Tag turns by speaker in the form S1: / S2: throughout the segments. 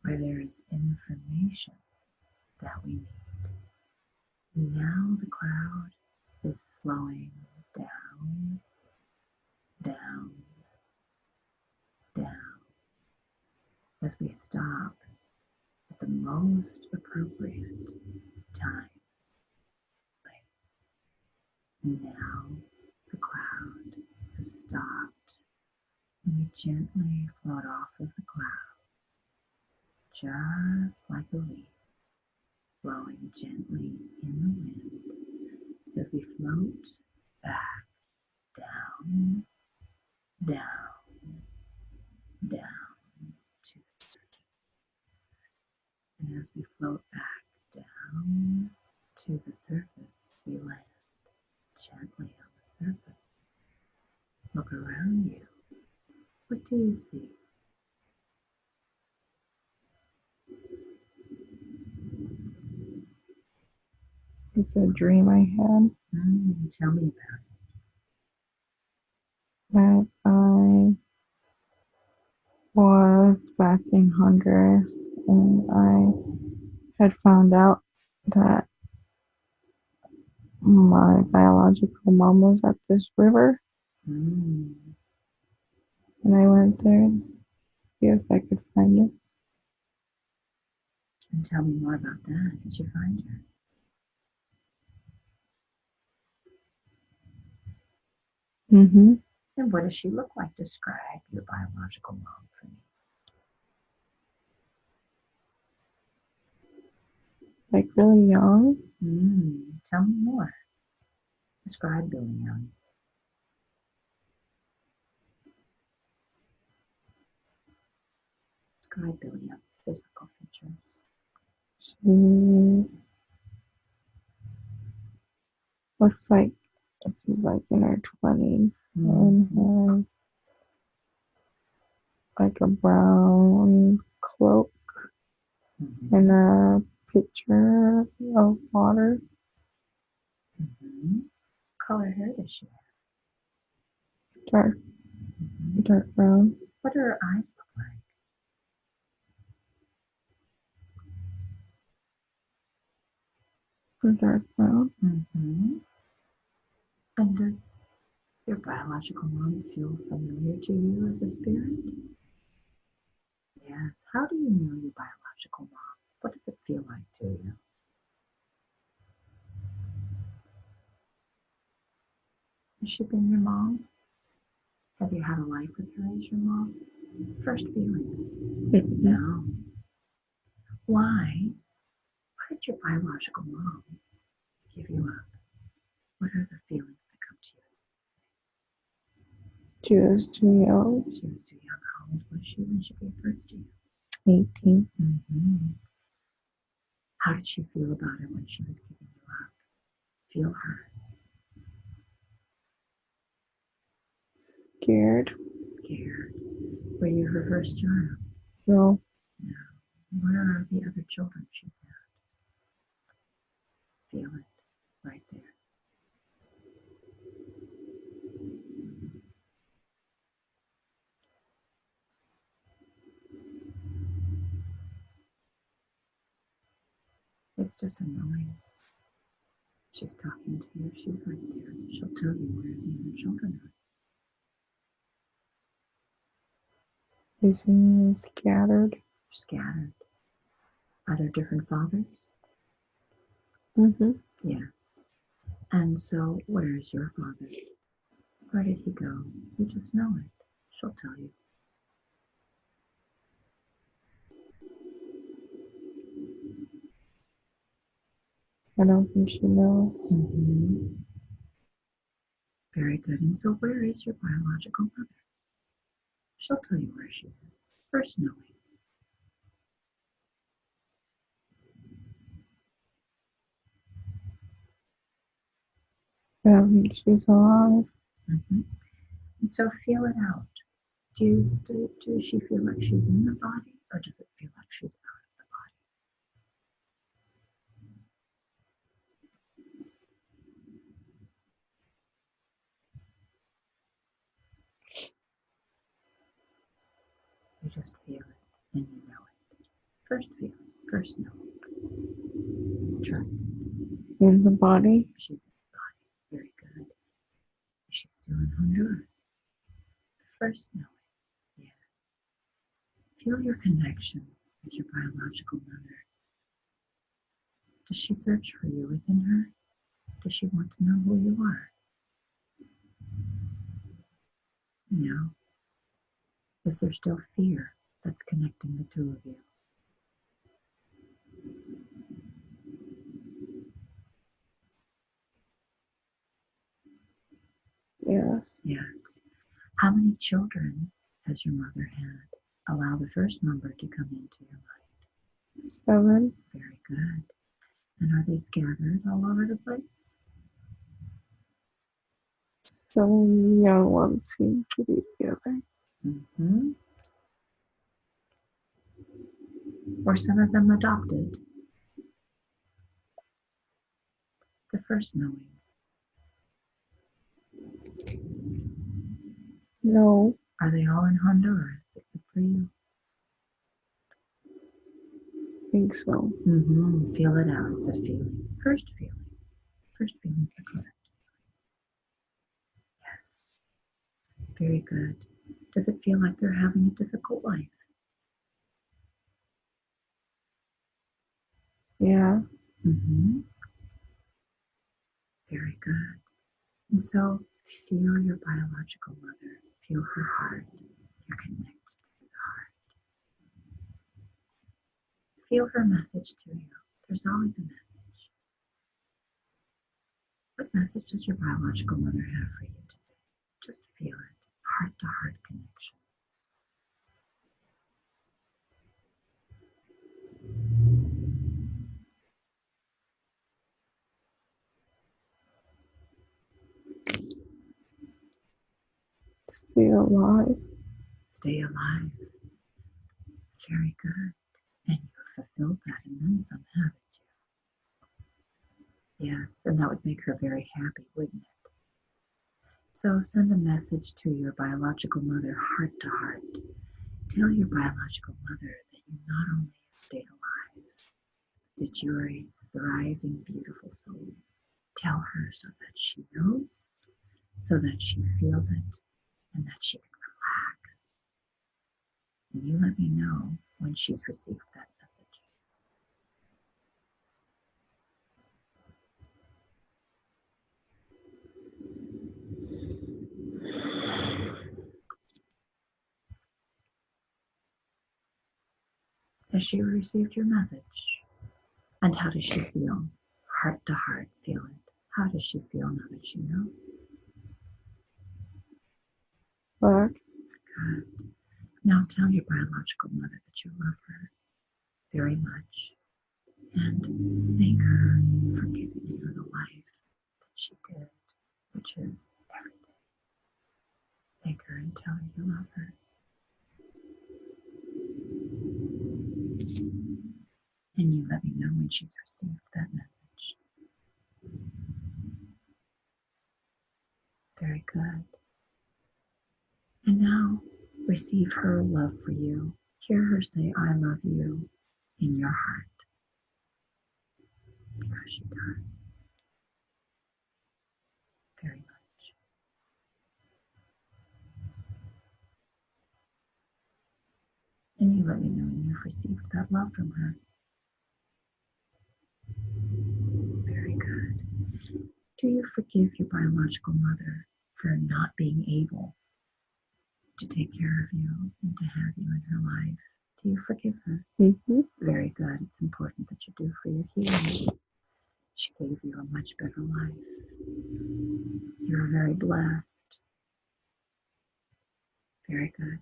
S1: where there is information that we need. Now the cloud is slowing down, down, down, as we stop at the most appropriate time. Now the cloud has stopped, and we gently float off of the cloud, just like a leaf blowing gently in the wind as we float back down, down, down to the surface. And as we float back down to the surface, we land gently on the surface. Look around you. What do you see?
S2: It's a dream I had.
S1: Tell me about it.
S2: That I was back in Honduras and I had found out that my biological mom was at this river,
S1: Mm.
S2: and I went there to see if I could find it.
S1: And tell me more about that. Did you find her?
S2: Mm-hmm.
S1: And what does she look like? Describe your biological mom for me.
S2: Like really young.
S1: Tell me more. Describe Billy Young. Describe Billy Young's physical features.
S2: She looks like she's like in her 20s and has like a brown cloak and a pitcher of water.
S1: Color hair does she have?
S2: Dark brown.
S1: What do her eyes look like?
S2: Dark brown.
S1: And does your biological mom feel familiar to you as a spirit? Yes. How do you know your biological mom? What does it feel like to you? Has she been your mom? Have you had a life with her as your mom? First feelings? No. Why? Why did your biological mom give you up? What are the feelings that come to you?
S2: She was too young.
S1: She was too young. How old was she when she gave birth to you?
S2: 18.
S1: How did she feel about it when she was giving you up? Feel her.
S2: Scared.
S1: Scared. Were you her first child?
S2: No.
S1: No. What are the other children she's had? Feel it right there. It's just a knowing. She's talking to you. She's right there. She'll tell you where the other children are.
S2: They seem scattered.
S1: Scattered. Are there different fathers? Yes. And so, where's your father? Where did he go? You just know it. She'll tell you.
S2: I don't think she knows.
S1: Very good. And so, where is your biological mother? She'll tell you where she is. First knowing.
S2: I don't think she's alive.
S1: And so, feel it out. Does she feel like she's in the body, or does it feel like she's out of the body? You just feel it, and you know it. First feeling, first knowing. Trust it.
S2: In the body?
S1: She's in the body. Very good. Is she still in Honduras? First knowing. Yeah. Feel your connection with your biological mother. Does she search for you within her? Does she want to know who you are? No. Is there still fear that's connecting the two of you?
S2: Yes.
S1: Yes. How many children has your mother had? Allow the first number to come into your mind.
S2: 7.
S1: Very good. And are they scattered all over the place?
S2: Some young ones seem to be together.
S1: Mm-hmm. Or some of them adopted? The first knowing.
S2: No.
S1: Are they all in Honduras except for you?
S2: I think so.
S1: Mm-hmm. Feel it out. It's a feeling. First feeling. First feeling is the correct. Yes. Very good. Does it feel like they're having a difficult life?
S2: Yeah.
S1: Mm-hmm. Very good. And so feel your biological mother. Feel her heart. You're connected to the heart. Feel her message to you. There's always a message. What message does your biological mother have for you today? Just feel it. Heart to heart connection.
S2: Stay alive.
S1: Stay alive. Very good. And you have fulfilled that and then some, haven't you? Yes, and that would make her very happy, wouldn't it? So send a message to your biological mother, heart to heart. Tell your biological mother that you not only have stayed alive, that you are a thriving, beautiful soul. Tell her so that she knows, so that she feels it, and that she can relax. And you let me know when she's received that message. Has she received your message? And how does she feel? Heart to heart, feel it. How does she feel now that she knows?
S2: Black.
S1: Good. Now tell your biological mother that you love her very much and thank her for giving you the life that she did, which is every day. Thank her and tell her you love her. And you let me know when she's received that message. Very good. And now receive her love for you. Hear her say, I love you in your heart. Because she does. Very much. And you let me know when you've received that love from her. Very good. Do you forgive your biological mother for not being able to take care of you and to have you in her life? Do you forgive her?
S2: Mm-hmm.
S1: Very good. It's important that you do for your healing. She gave you a much better life. You're very blessed. Very good.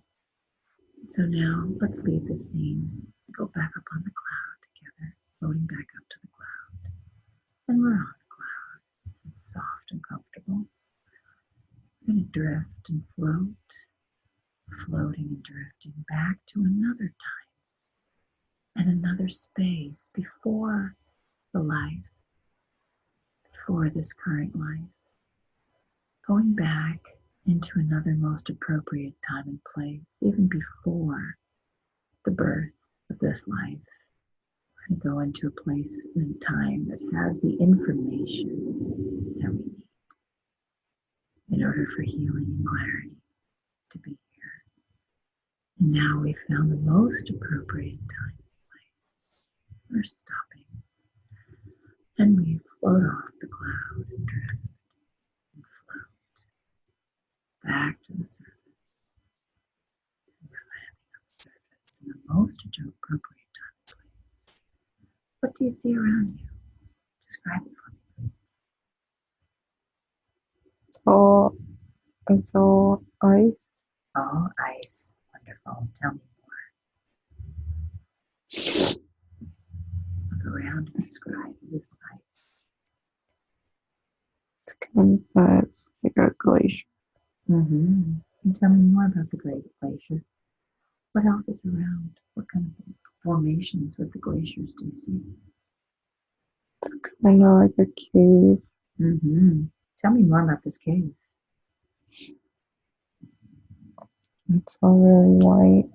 S1: So now let's leave this scene. Go back up on the cloud together, floating back up to the cloud. And we're on the cloud. It's soft and comfortable. We're going to drift and float, floating and drifting back to another time and another space before the life, before this current life. Going back into another most appropriate time and place, even before the birth of this life. We go into a place and time that has the information that we need in order for healing and clarity to be here. And now we've found the most appropriate time and place for stopping. And we float off the cloud and drift and float back to the surface. And we're landing on the surface in the most appropriate time and place. What do you see around you? Describe it for me, please.
S2: It's all ice.
S1: All ice. Wonderful. Tell me more. Look around and describe this ice.
S2: It's like a glacier.
S1: And tell me more about the Great Glacier. What else is around? What kind of formations with the glaciers do you see?
S2: It's kind of like a cave.
S1: Tell me more about this cave.
S2: It's all really white.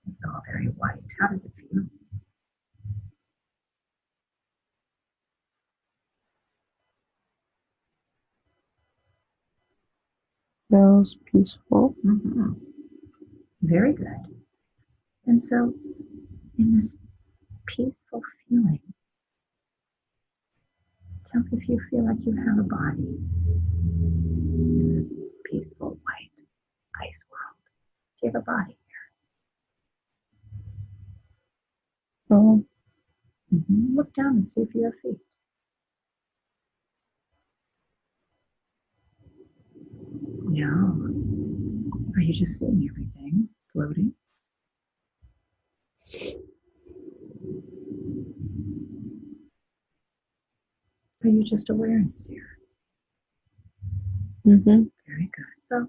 S1: It's all very white. How does it feel?
S2: Feels peaceful.
S1: Very good. And so, in this peaceful feeling, tell me if you feel like you have a body in this peaceful white ice world. Do you have a body here?
S2: Oh,
S1: Look down and see if you have feet. No. Are you just seeing everything floating? Are you just awareness here? Very good. So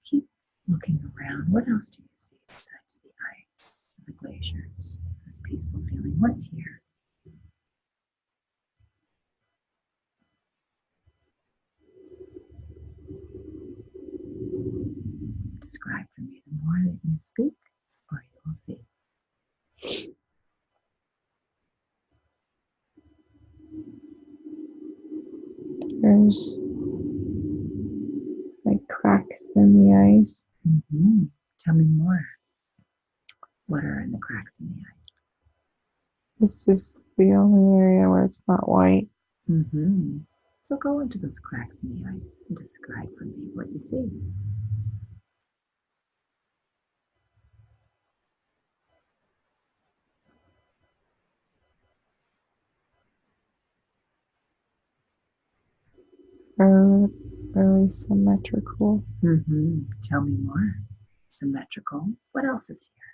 S1: keep looking around. What else do you see besides the ice, the glaciers, this peaceful feeling? What's here? Describe for me. The more that you speak, or you will see.
S2: There's like cracks in the ice.
S1: Tell me more. What are in the cracks in the ice?
S2: It's just the only area where it's not white.
S1: So go into those cracks in the ice and describe for me what you see.
S2: Really symmetrical.
S1: Tell me more. Symmetrical. What else is here?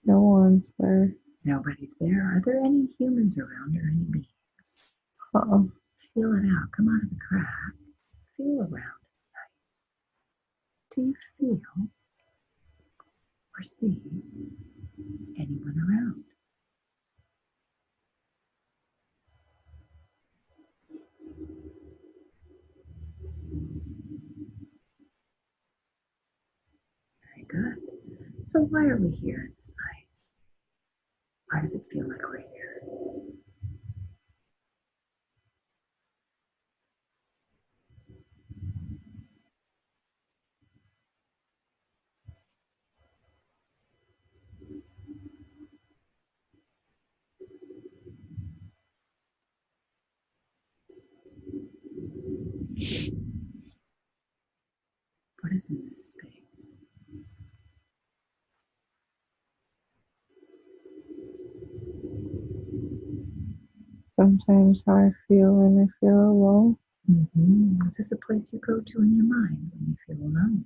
S2: No one's there.
S1: Nobody's there. Are there any humans around or any beings? Feel it out. Come out of the crack. Feel around. Do you feel or see anyone around? Very good. So why are we here in this ice? Why does it feel like we're here? What is in this space?
S2: Sometimes how I feel when I feel alone.
S1: Is this a place you go to in your mind when you feel alone?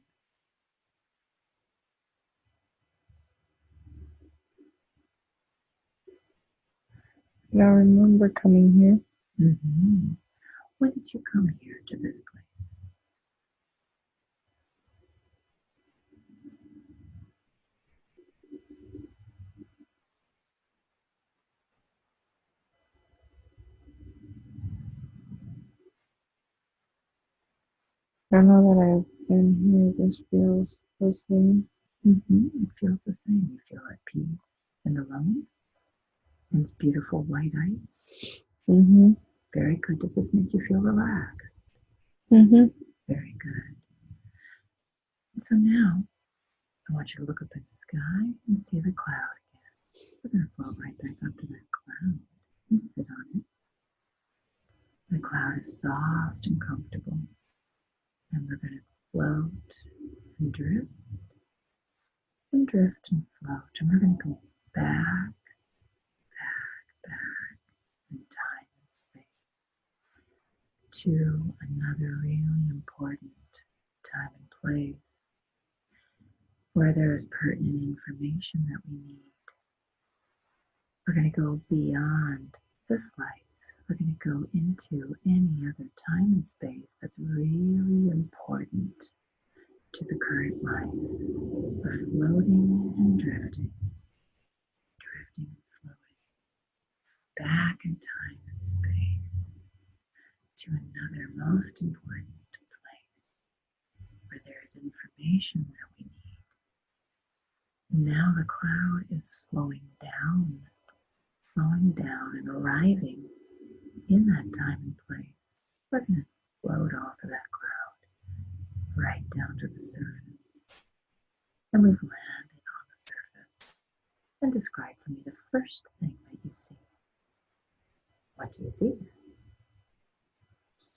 S2: I remember coming here.
S1: When did you come here to this place?
S2: I don't know that I've been here. This feels the same.
S1: It feels the same. You feel at peace and alone. And it's beautiful white ice. Very good. Does this make you feel relaxed? Very good. And so now, I want you to look up at the sky and see the cloud again. We're going to float right back up to that cloud and sit on it. The cloud is soft and comfortable. And we're going to float and drift and drift and float. And we're going to go back, back in time and space to another really important time and place where there is pertinent information that we need. We're going to go beyond this life. We're going to go into any other time and space that's really important to the current life. We're floating and drifting, drifting and floating back in time and space to another most important place where there is information that we need. Now the cloud is slowing down and arriving in that time and place. We're going to float off of that cloud right down to the surface. And we've landed on the surface. And describe for me the first thing that you see. What do you see?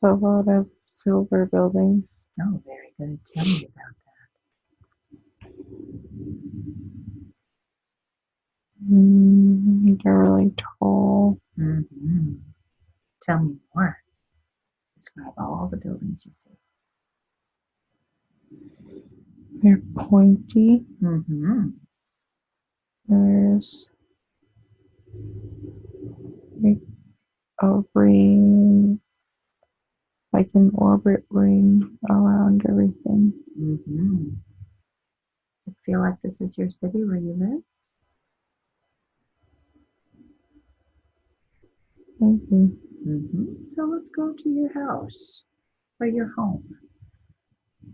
S2: So a lot of silver buildings.
S1: Oh, very good. Tell me about
S2: They're really tall.
S1: that. Tell me more. Describe all the buildings you see.
S2: They're pointy. There's like a ring, like an orbit ring around everything.
S1: I feel like this is your city where you live?
S2: Maybe.
S1: So let's go to your house or your home.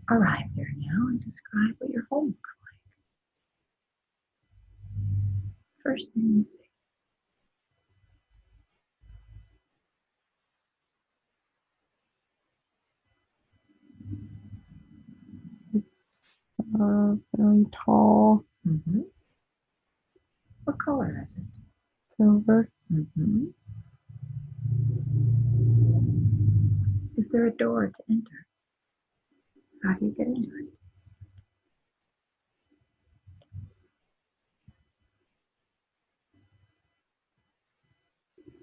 S1: Arrive there now and describe what your home looks like. First thing you see.
S2: Really tall.
S1: What color is it?
S2: Silver.
S1: Is there a door to enter? How do you get into it?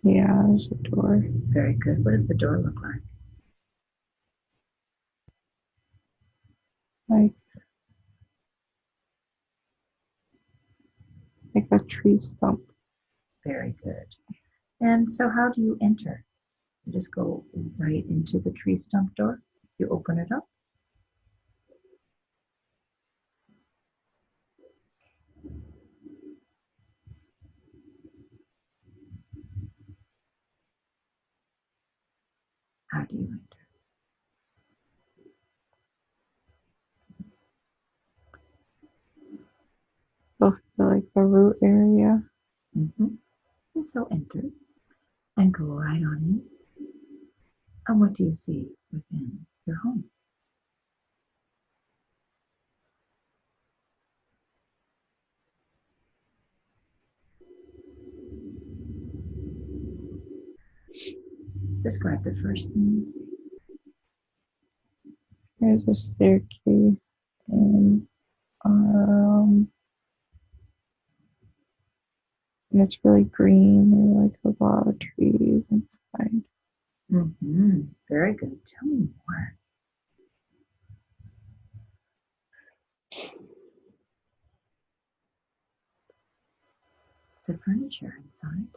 S2: Yeah, there's a door.
S1: Very good. What does the door look like?
S2: Like a tree stump.
S1: Very good. And so how do you enter? You just go right into the tree stump door. You open it up. How do you enter?
S2: Both like the root area.
S1: And so enter and go right on in. And what do you see within your home? Describe the first thing you see.
S2: There's a staircase and it's really green. There are like a lot of trees inside.
S1: Very good. Tell me more. Is there furniture inside?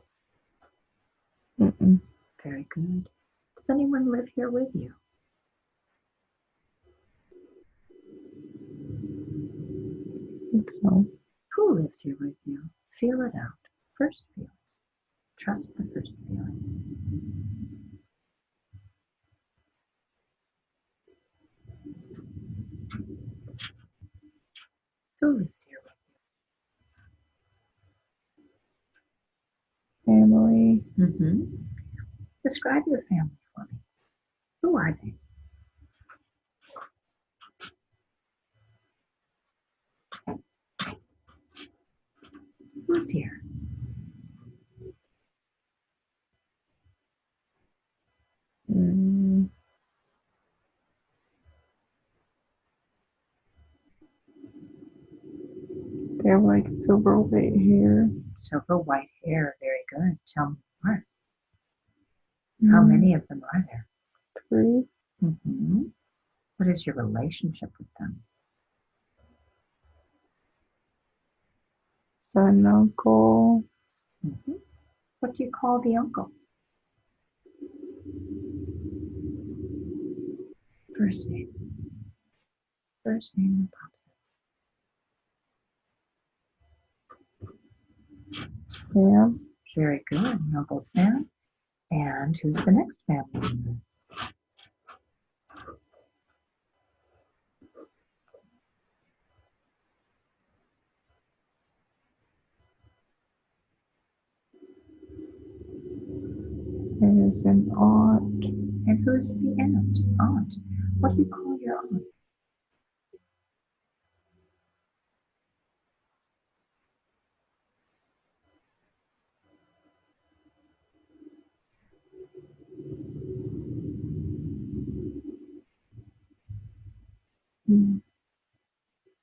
S1: Very good. Does anyone live here with you?
S2: I think so.
S1: Who lives here with you? Feel it out. First feeling. Trust the first feeling. Who lives here with
S2: family,
S1: you? Describe your family for me. Who are they? Who's here?
S2: mm, they have like silver white hair.
S1: Silver white hair. Very good. Tell me more. How many of them are there?
S2: 3.
S1: What is your relationship with them?
S2: An uncle,
S1: What do you call the uncle? First name. First name that pops up.
S2: Sam,
S1: Very good. Uncle Sam. And who's the next family member?
S2: there's an aunt,
S1: And who's the aunt? Aunt. What do you call your aunt?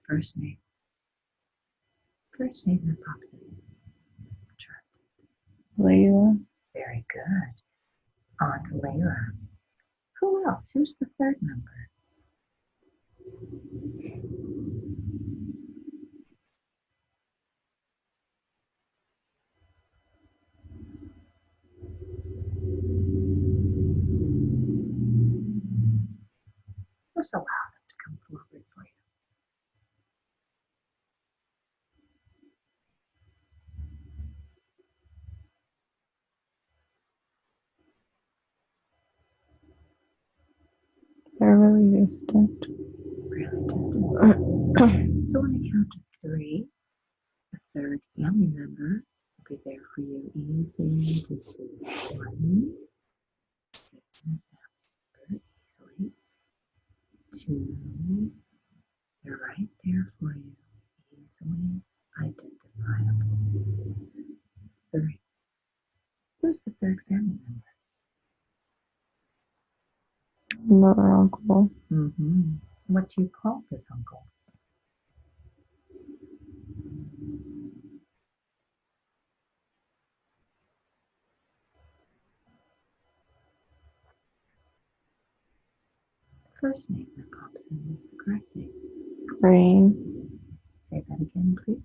S1: First name. First name that pops in. Trust.
S2: Layla,
S1: Very good. Aunt Layla. Who else? Who's the third member? Just allow them to come forward for you.
S2: they're really distant.
S1: Really distant. So on a count of 3, the third family member will be there for you. Easy to see. 1, second member, easily. 2, they're right there for you. Easily identifiable. 3. Who's the third family member?
S2: Another uncle,
S1: What do you call this uncle? First name that pops in is the correct name.
S2: Rain,
S1: Say that again, please.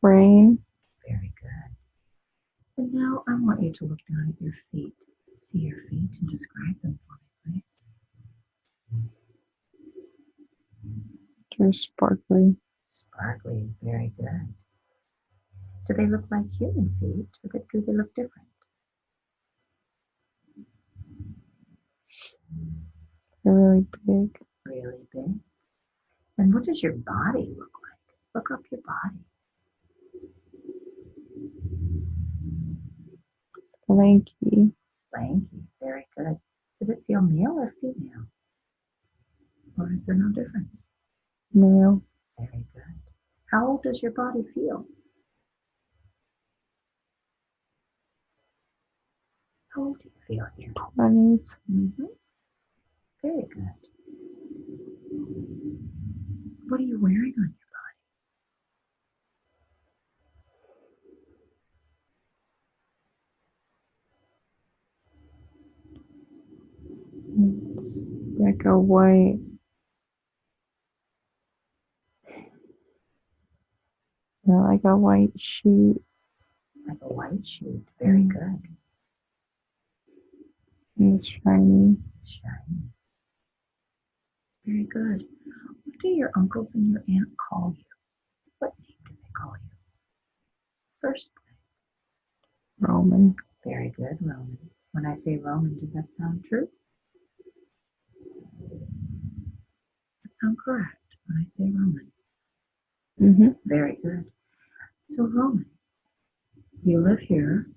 S2: Rain,
S1: Very good. And now I want you to look down at your feet. See your feet and describe them for me, please.
S2: they're sparkly,
S1: Sparkly. Very good. Do they look like human feet, or do they look different?
S2: they're really big,
S1: Really big. And what does your body look like? Look up your body.
S2: lanky,
S1: Lanky. Very good. Does it feel male or female? Or is there no difference?
S2: male,
S1: Very good. How old does your body feel? How old do you feel here?
S2: 20s,
S1: Very good. What are you wearing on your
S2: it's like a white, like a white sheet,
S1: body? Like a white sheet. Very good.
S2: and it's shiny.
S1: Shiny. Very good. What do your uncles and your aunt call you? What name do they call you? First name.
S2: Roman,
S1: Very good, Roman. When I say Roman, does that sound true? Does that sound correct when I say Roman? Very good. So, Roman, you live here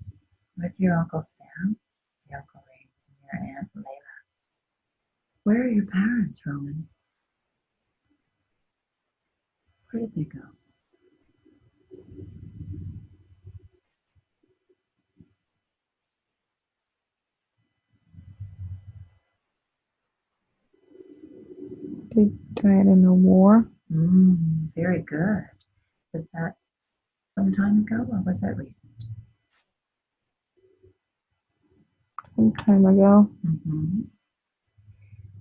S1: with your Uncle Sam, your Uncle Ray, and your Aunt Layla. Where are your parents, Roman? Where did they go?
S2: They died in a war.
S1: Very good. Was that some time ago or was that recent?
S2: Some time ago.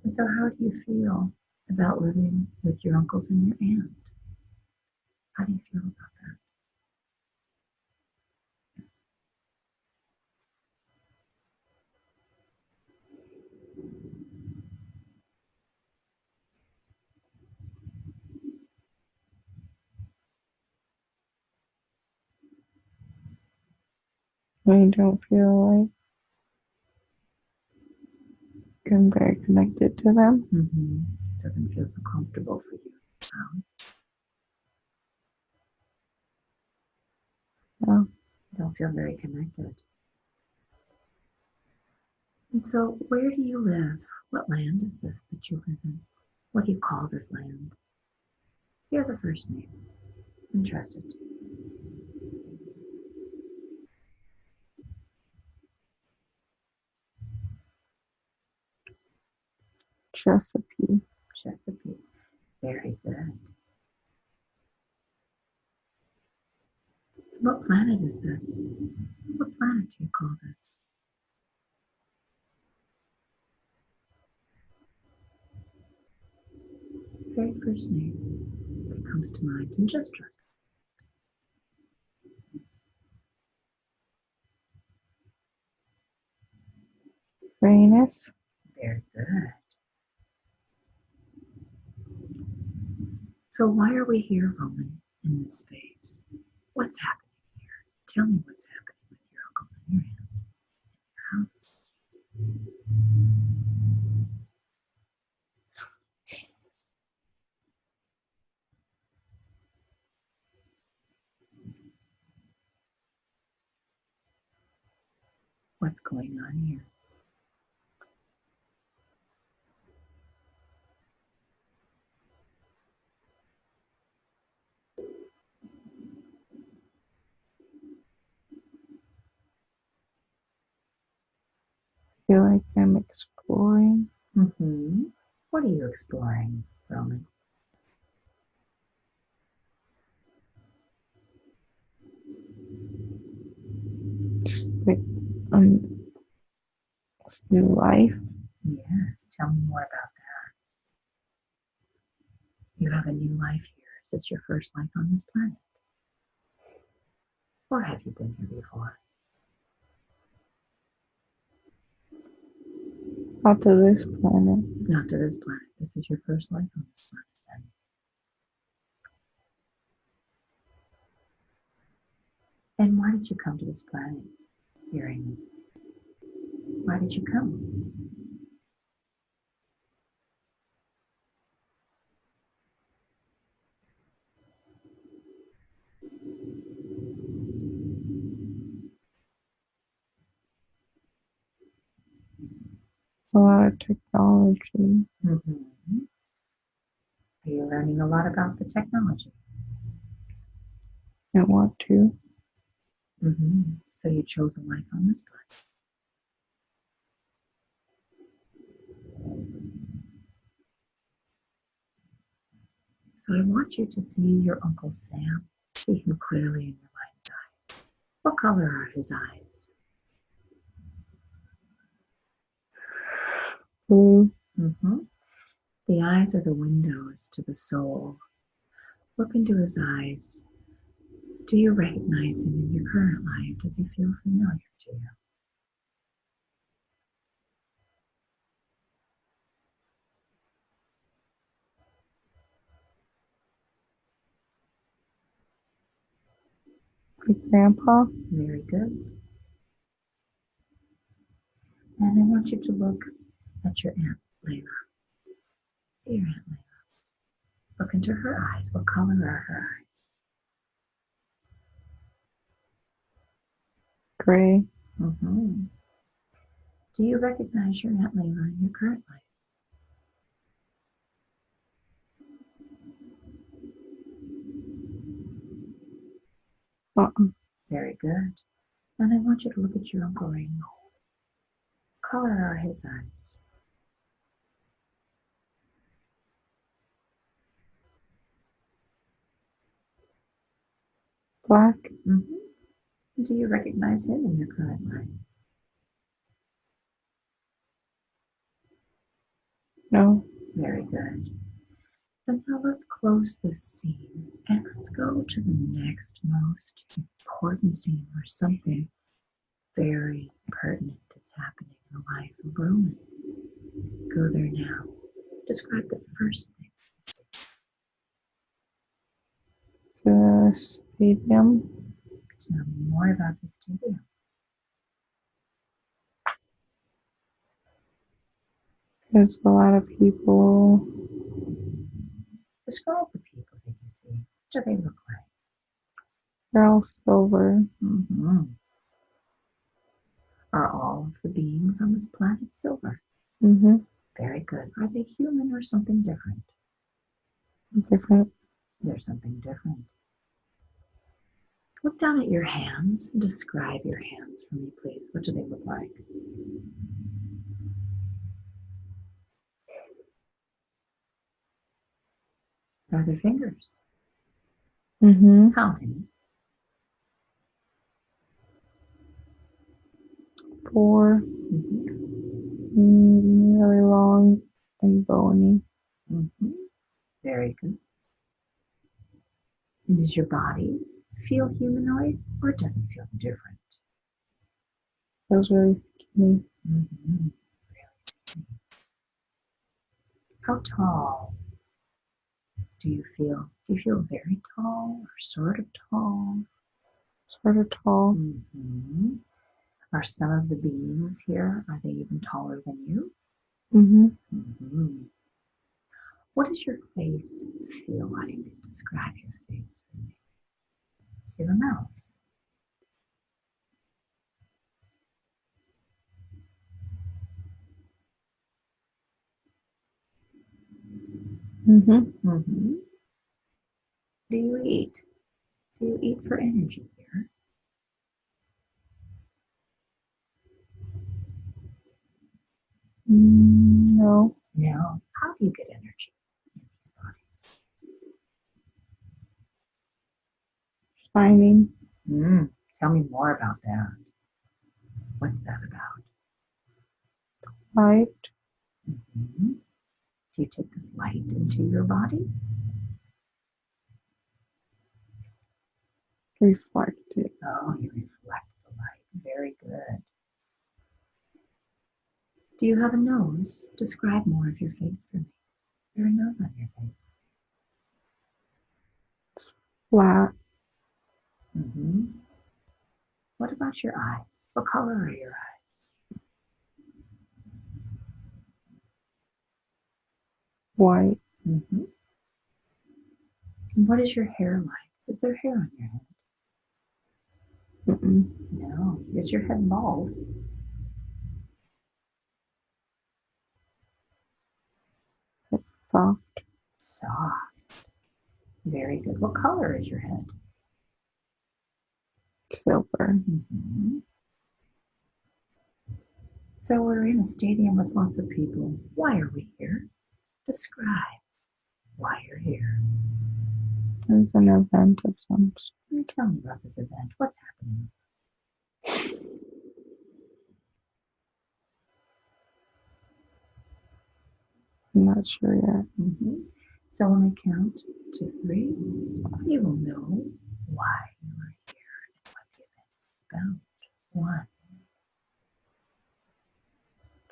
S1: And so, how do you feel about living with your uncles and your aunt? How do you feel about that?
S2: I don't feel like I'm very connected to them.
S1: Doesn't feel so comfortable for you in this house.
S2: No.
S1: Don't feel very connected. And so, where do you live? What land is this that you live in? What do you call this land? Hear the first name. Interested.
S2: Chesapeake.
S1: Chesapeake. Very good. What planet is this? What planet do you call this? Very first name that comes to mind, and just trust
S2: Uranus.
S1: Very good. So why are we here, Roman, in this space? What's happening here? Tell me what's happening with your uncles and your aunt in your house. What's going on here?
S2: I feel like I'm exploring.
S1: What are you exploring, Roman?
S2: Just like this new life.
S1: Yes, tell me more about that. You have a new life here. Is this your first life on this planet? Or have you been here before?
S2: Not to this planet.
S1: Not to this planet. This is your first life on this planet then. And why did you come to this planet, Uranus? Why did you come?
S2: A lot of technology.
S1: Are you learning a lot about the technology?
S2: I want to.
S1: So you chose a life on this planet. So I want you to see your Uncle Sam. See him clearly in your mind's eye. What color are his eyes?
S2: Blue.
S1: The eyes are the windows to the soul. Look into his eyes. Do you recognize him in your current life? Does he feel familiar to you?
S2: My grandpa.
S1: Very good. And I want you to look at your Aunt Layla. Your Aunt Layla. Look look into her eyes. What color are her eyes?
S2: Gray.
S1: Mm-hmm. Do you recognize your Aunt Layla in your current life? Very good. And I want you to look at your Uncle Rainbow. What color are his eyes?
S2: Black.
S1: Mm-hmm. Do you recognize him in your current life?
S2: No.
S1: Very good. So now let's close this scene and let's go to the next most important scene where something very pertinent is happening in the life of Roman. Go there now. Describe the first thing you see.
S2: The stadium.
S1: Tell me more about the stadium.
S2: There's a lot of people.
S1: Describe the people that you see. What do they look like?
S2: They're all silver.
S1: Mm-hmm. Are all of the beings on this planet silver?
S2: Mm-hmm.
S1: Very good. Are they human or something different?
S2: Different.
S1: They're something different. Look down at your hands and describe your hands for me, please. What do they look like? Are there fingers?
S2: Mm-hmm.
S1: How many?
S2: 4. Really long and bony.
S1: Mm-hmm. Very good. And does your body feel humanoid or does it feel different?
S2: Feels really skinny.
S1: Mm-hmm. Really skinny. How tall do you feel? Do you feel very tall or sort of tall?
S2: Sort of tall.
S1: Mm-hmm. Are some of the beings here, are they even taller than you?
S2: Mm-hmm.
S1: Mm-hmm. What does your face feel like? Describe your face for me. Give a mouth.
S2: Mm-hmm.
S1: Mm-hmm. Do you eat? Do you eat for energy here?
S2: No.
S1: No. How do you get energy in these bodies?
S2: Shining.
S1: Tell me more about that. What's that about?
S2: Light.
S1: Mm-hmm. Do you take this light into your body?
S2: Reflected.
S1: Oh, you reflect the light. Very good. Do you have a nose? Describe more of your face for me. There a nose on your face.
S2: Flat.
S1: Mm-hmm. What about your eyes? What color are your eyes?
S2: White.
S1: Mm-hmm. And what is your hair like? Is there hair on your head?
S2: Mm-mm.
S1: No. Is your head bald?
S2: It's soft.
S1: Soft. Very good. What color is your head?
S2: Silver.
S1: Mm-hmm. So we're in a stadium with lots of people. Why are we here? Describe why you're here.
S2: There's an event of some sort.
S1: Tell me about this event. What's happening?
S2: I'm not sure yet.
S1: Mm-hmm. So when I count to 3, you will know why you are here and what the event is about. 1,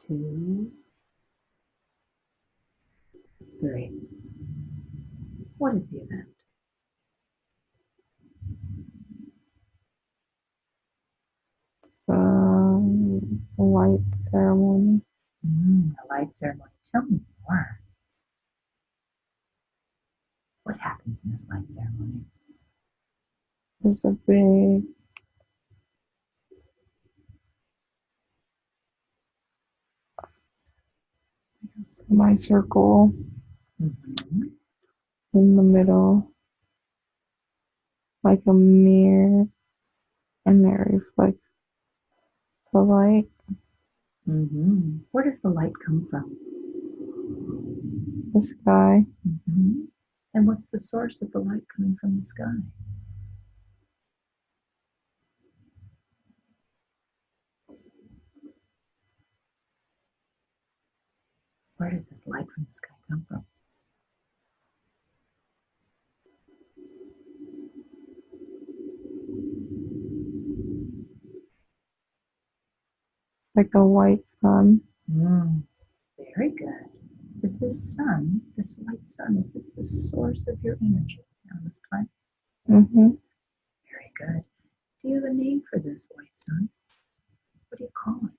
S1: 2, 3. What is the event?
S2: It's a light ceremony.
S1: A light ceremony. Tell me more. happens in this light ceremony?
S2: There's a big semicircle
S1: Mm-hmm.
S2: in the middle, like a mirror, and it reflects the light.
S1: Mm-hmm. Where does the light come from?
S2: The sky.
S1: Mm-hmm. And what's the source of the light coming from the sky? Where does this light from the sky come from?
S2: Like a white sun.
S1: Very good. Is this sun, this white sun, is this the source of your energy on this planet?
S2: Mm-hmm.
S1: Very good. Do you have a name for this white sun? What do you call it?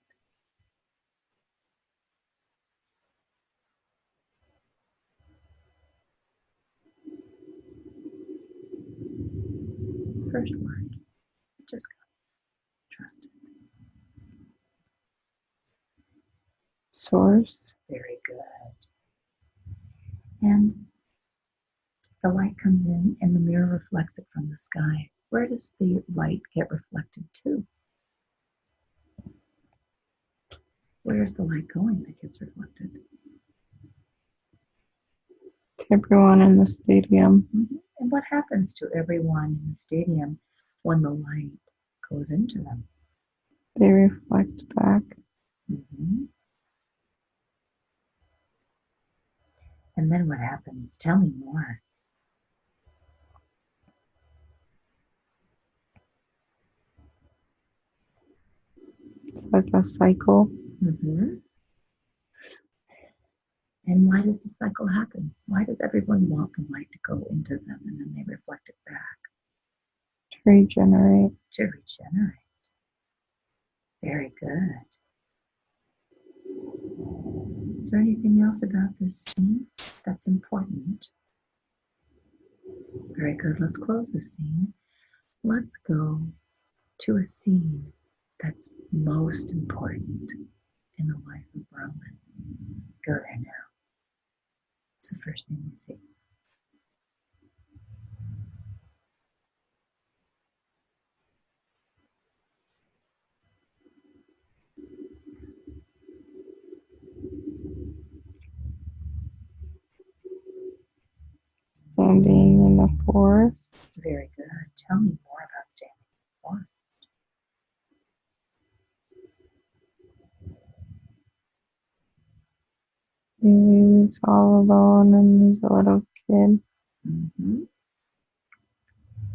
S1: First word. Just trust it.
S2: Source.
S1: Very good. And the light comes in and the mirror reflects it from the sky. Where does the light get reflected to? Where's the light going that gets reflected?
S2: To everyone in the stadium.
S1: Mm-hmm. And what happens to everyone in the stadium when the light goes into them?
S2: They reflect back.
S1: Mm-hmm. And then what happens? Tell me more.
S2: It's like a cycle.
S1: Mm-hmm. And why does the cycle happen? Why does everyone want the light to go into them and then they reflect it back?
S2: To regenerate.
S1: To regenerate. Very good. Is there anything else about this scene that's important? Very good. Let's close the scene. Let's go to a scene that's most important in the life of Roman. Go there now. It's the first thing you see.
S2: Standing in the forest.
S1: Very good. Tell me more about standing in the forest.
S2: He's all alone and he's a little kid.
S1: Mm-hmm.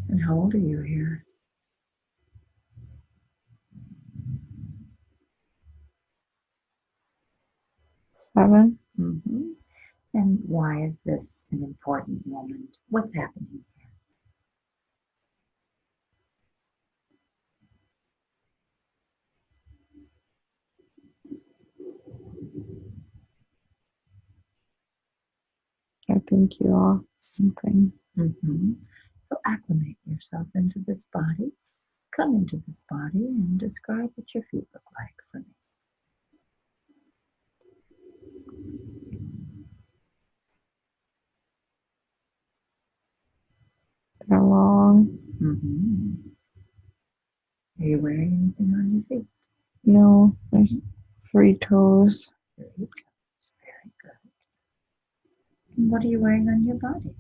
S1: And how old are you here?
S2: 7.
S1: Mm-hmm. And why is this an important moment? What's happening here?
S2: I think you lost something.
S1: Mm-hmm. So acclimate yourself into this body. Come into this body and describe what your feet look like for me.
S2: They're long.
S1: Mm-hmm. Are you wearing anything on your feet?
S2: No, there's 3 toes.
S1: 3 toes. Very good. And what are you wearing on your body?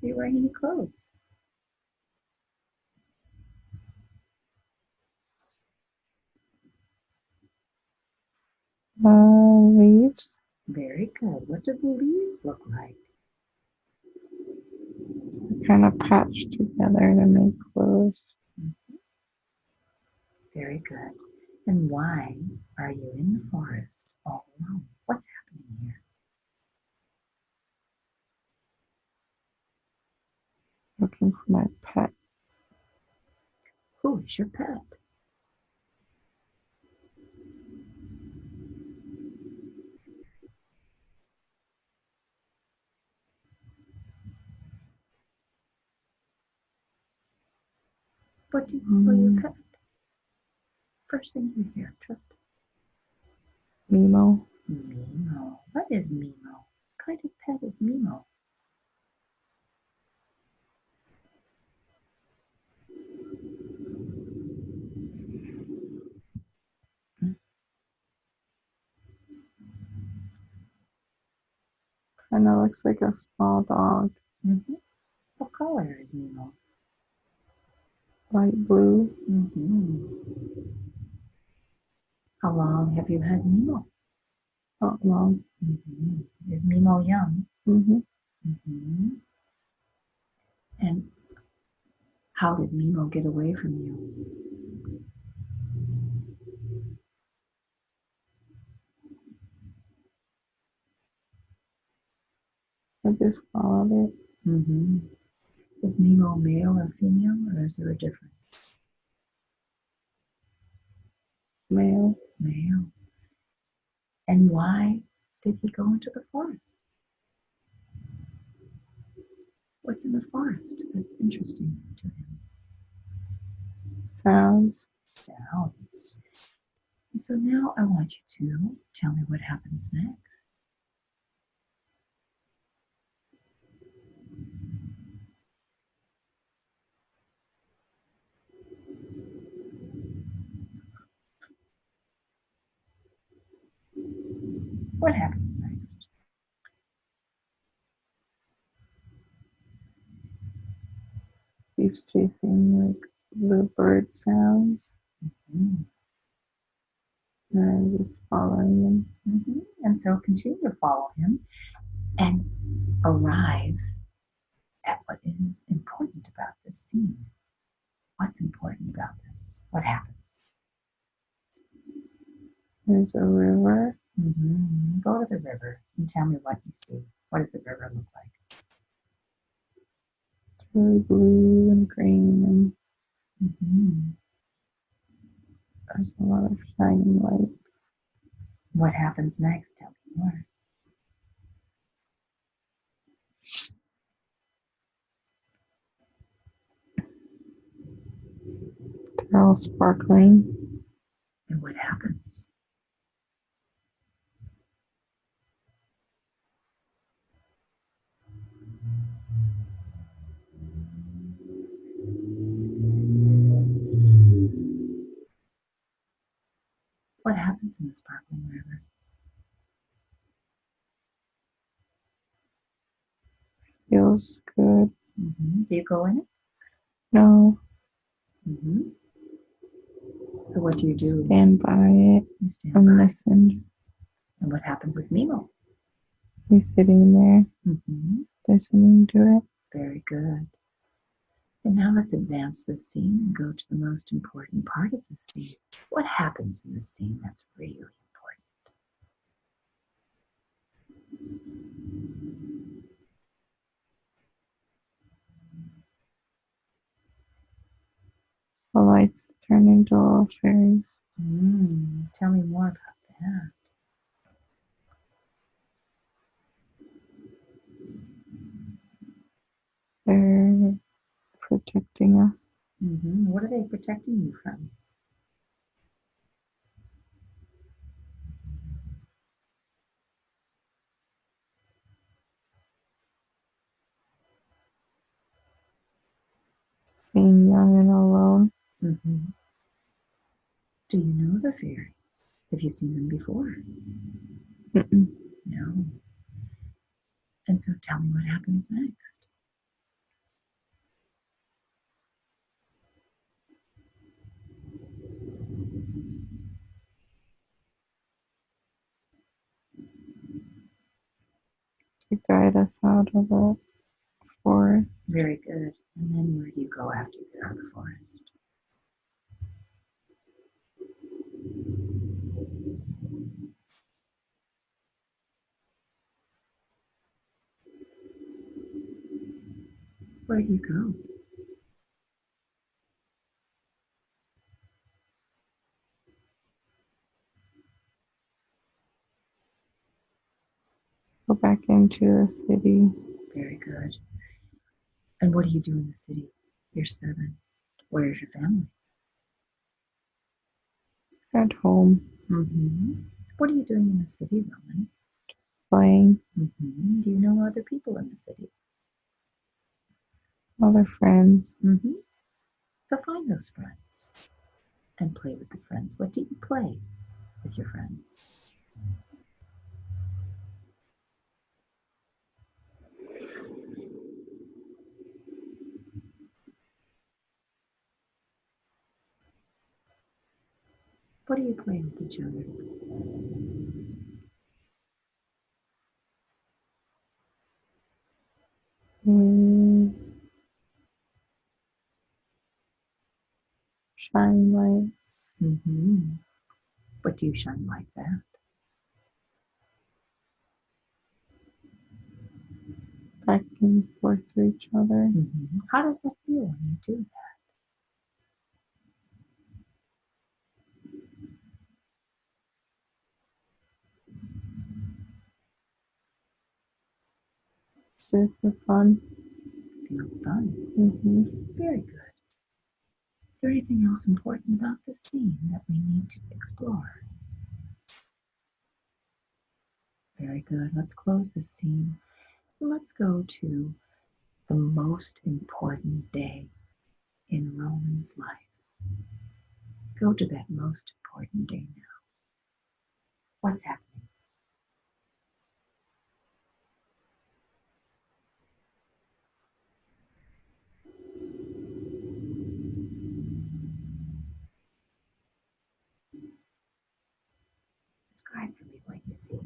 S1: Are you wearing any clothes?
S2: Leaves.
S1: Very good. What do the leaves look like?
S2: Kind of patched together to make clothes.
S1: Mm-hmm. Very good. And why are you in the forest all alone? What's happening here?
S2: Looking for my pet.
S1: Who is your pet? What will you pet? First thing you hear, trust
S2: Mimo.
S1: Mimo. What is Mimo? What kind of pet is Mimo?
S2: Kind of looks like a small dog.
S1: Mm-hmm. What color is Mimo?
S2: Light blue.
S1: Mm-hmm. How long have you had Mimo?
S2: Not long.
S1: Mm-hmm. Is Mimo young?
S2: Mm-hmm.
S1: Mm-hmm. And how did Mimo get away from you?
S2: I just followed it.
S1: Mm-hmm. Is Mimo male or female, or is there a difference?
S2: Male.
S1: Male. And why did he go into the forest? What's in the forest that's interesting to him?
S2: Sounds.
S1: Sounds. And so now I want you to tell me what happens next. What happens next?
S2: Keeps chasing like the bird sounds.
S1: Mm-hmm.
S2: And I'm just following him.
S1: Mm-hmm. And so continue to follow him and arrive at what is important about this scene. What's important about this? What happens?
S2: There's a river.
S1: Mm-hmm. Go to the river and tell me what you see. What does the river look like?
S2: It's really blue and green, and
S1: Mm-hmm.
S2: there's a lot of shining lights.
S1: What happens next? Tell me more.
S2: They're all sparkling.
S1: And what happens? What happens in the sparkling river?
S2: Feels good.
S1: Mm-hmm. Do you go in it?
S2: No,
S1: Mm-hmm. So what do you do?
S2: stand by it
S1: You stand
S2: and
S1: by.
S2: listen.
S1: And what happens with Mimo?
S2: He's sitting there
S1: Mm-hmm.
S2: listening to it.
S1: Very good. And now let's advance the scene and go to the most important part of the scene. What happens in the scene that's really important?
S2: The lights turn into little fairies.
S1: Tell me more about that.
S2: They're protecting us.
S1: What are they protecting you from?
S2: Being young and alone.
S1: Mm-hmm. Do you know the fairies? Have you seen them before?
S2: Mm-mm.
S1: No. And so tell me what happens next.
S2: To guide us out of the forest.
S1: Very good. And then where do you go after you get out of the forest? Where do you go?
S2: Go back into the city.
S1: Very good. And what do you do in the city? You're 7. Where's your family?
S2: At home.
S1: What are you doing in the city, Roman?
S2: Playing.
S1: Do you know other people in the city?
S2: Other friends.
S1: So find those friends and play with the friends. What do you play with your friends? What do you play with each other?
S2: Shine lights.
S1: What do you shine lights at?
S2: Back and forth to each other.
S1: How does that feel when you do that?
S2: Super fun.
S1: It feels fun. Very good. Is there anything else important about this scene that we need to explore? Very good. Let's close this scene. Let's go to the most important day in Roman's life. Go to that most important day now. What's happening? Describe for me what you see.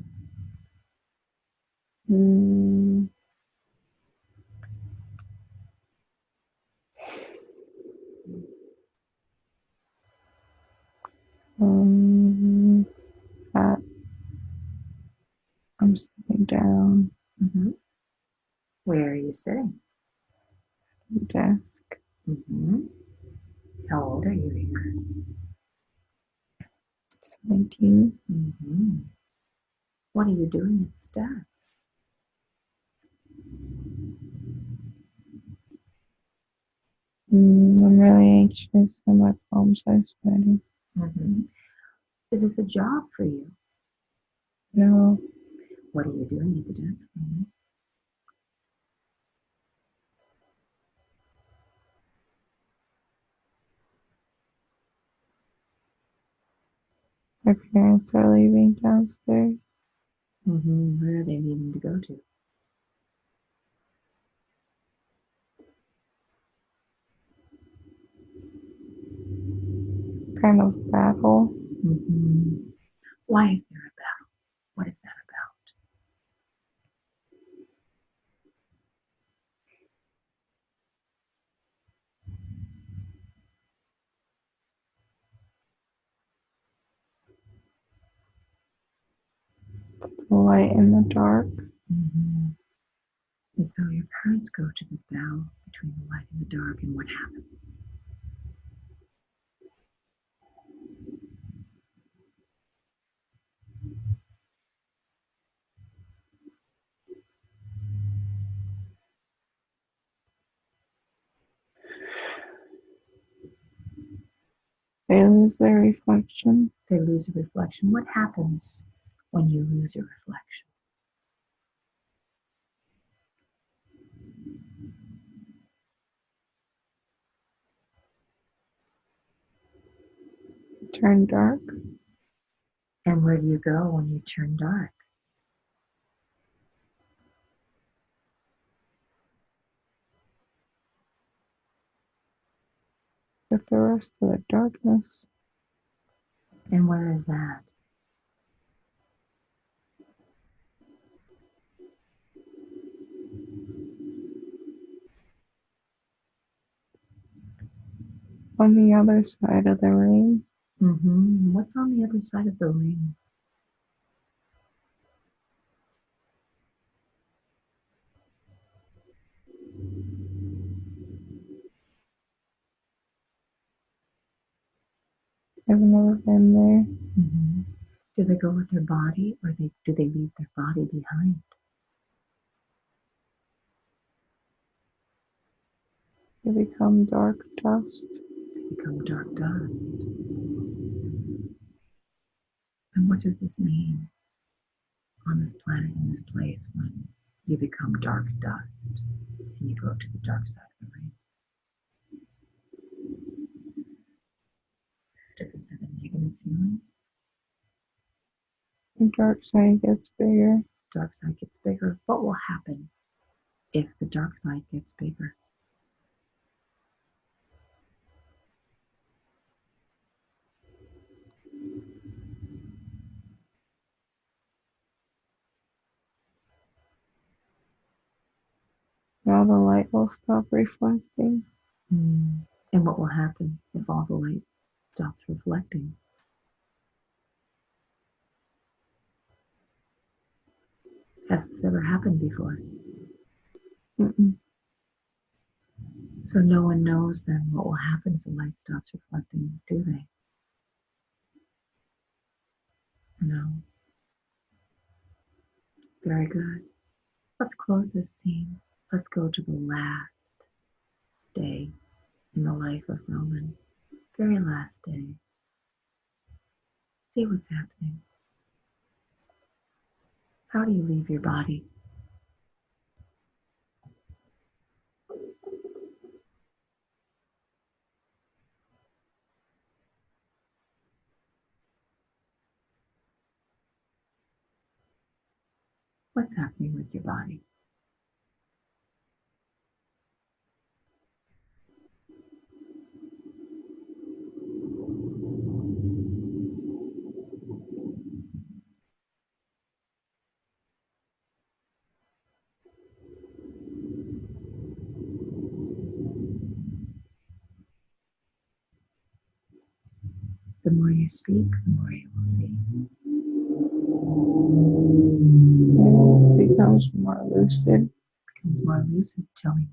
S2: That I'm sitting down.
S1: Where are you sitting?
S2: Desk.
S1: How old are you here?
S2: 17.
S1: What are you doing at this desk?
S2: I'm really anxious and my palms are sweating.
S1: Is this a job for you?
S2: No.
S1: What are you doing at the desk, Roman?
S2: My parents are leaving downstairs.
S1: Where are they needing to go to?
S2: Kind of battle.
S1: Why is there a battle? What is that about?
S2: The light in the dark.
S1: And so your parents go to this battle between the light and the dark, and what happens?
S2: They lose their reflection.
S1: They lose a reflection. What happens when you lose your reflection?
S2: Turn dark.
S1: And where do you go when you turn dark?
S2: With the rest of the darkness.
S1: And where is that?
S2: On the other side of the ring.
S1: What's on the other side of the ring?
S2: I've never been there.
S1: Do they go with their body, or do they leave their body behind?
S2: They become dark dust.
S1: become dark dust. And what does this mean on this planet, in this place, when you become dark dust and you go to the dark side of the ring? Does this have a negative feeling?
S2: The dark side gets bigger.
S1: Dark side gets bigger. What will happen if the dark side gets bigger?
S2: Now the light will stop reflecting.
S1: And what will happen if all the light stops reflecting? Has this ever happened before?
S2: Mm-mm.
S1: So no one knows then what will happen if the light stops reflecting, do they? No. Very good. Let's close this scene. Let's go to the last day in the life of Roman. Very last day. See what's happening. How do you leave your body? What's happening with your body? The more you speak, the more you will see.
S2: It becomes more lucid.
S1: Becomes more lucid. Tell me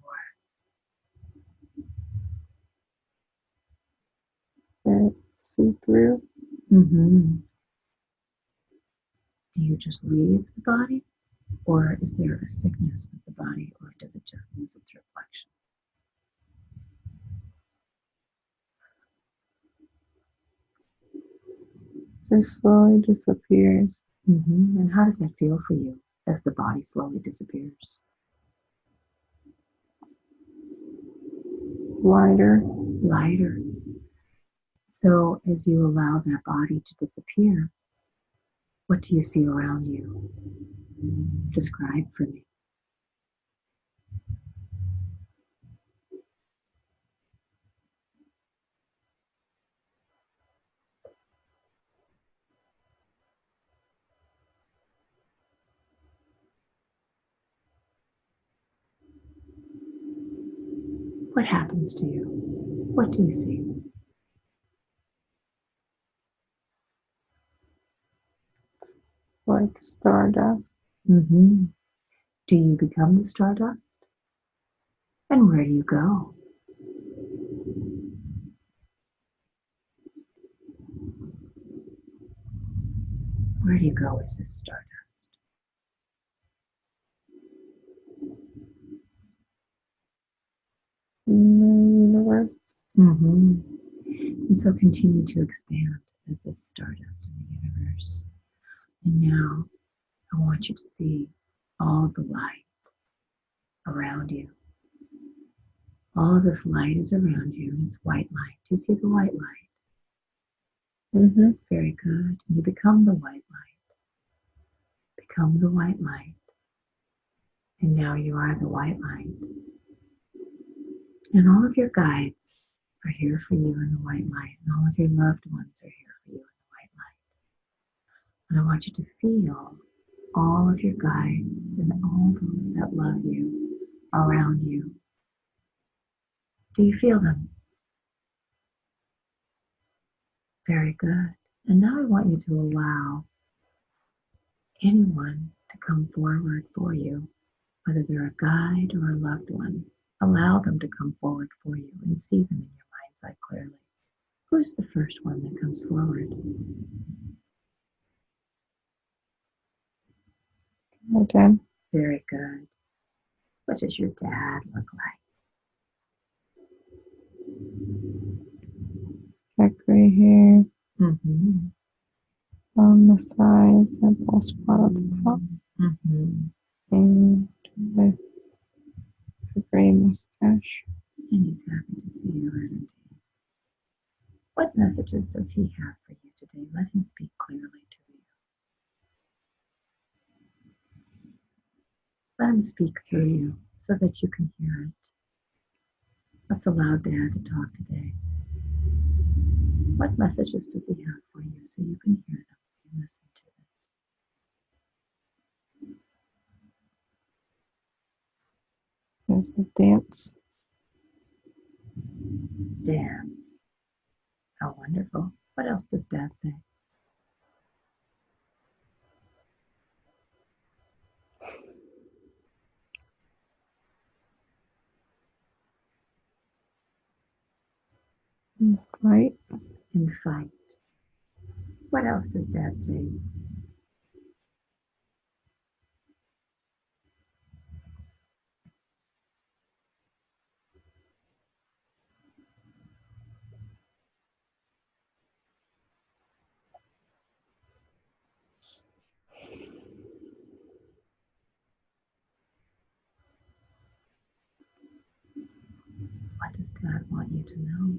S1: more.
S2: And see through.
S1: Do you just leave the body? Or is there a sickness with the body? Or does it just lose its reflection?
S2: Just slowly disappears.
S1: And how does that feel for you as the body slowly disappears?
S2: Lighter.
S1: Lighter. So as you allow that body to disappear, what do you see around you? Describe for me. What happens to you? What do you see?
S2: Like stardust.
S1: Do you become the stardust? And where do you go? Where do you go as this stardust?
S2: In the universe.
S1: And so continue to expand as this stardust in the universe. And now I want you to see all of the light around you. All of this light is around you, and it's white light. Do you see the white light? Very good. And you become the white light. Become the white light. And now you are the white light. And all of your guides are here for you in the white light. And all of your loved ones are here for you in the white light. And I want you to feel all of your guides and all those that love you around you. Do you feel them? Very good. And now I want you to allow anyone to come forward for you, whether they're a guide or a loved one. Allow them to come forward for you and see them in your mind's eye clearly. Who's the first one that comes forward?
S2: My dad.
S1: Very good. What does your dad look like?
S2: gray hair
S1: Mm-hmm.
S2: on the sides and a bald spot at the top.
S1: Mm-hmm.
S2: And with a gray mustache.
S1: And he's happy to see you, isn't he? What messages does he have for you today? Let him speak clearly to you. Let him speak through you so that you can hear it. Let's allow Dad to talk today. What messages does he have for you so you can hear them and listen to them?
S2: There's a dance.
S1: Dance. How wonderful. What else does Dad say?
S2: Fight.
S1: And fight. What else does Dad say? What does Dad want you to know?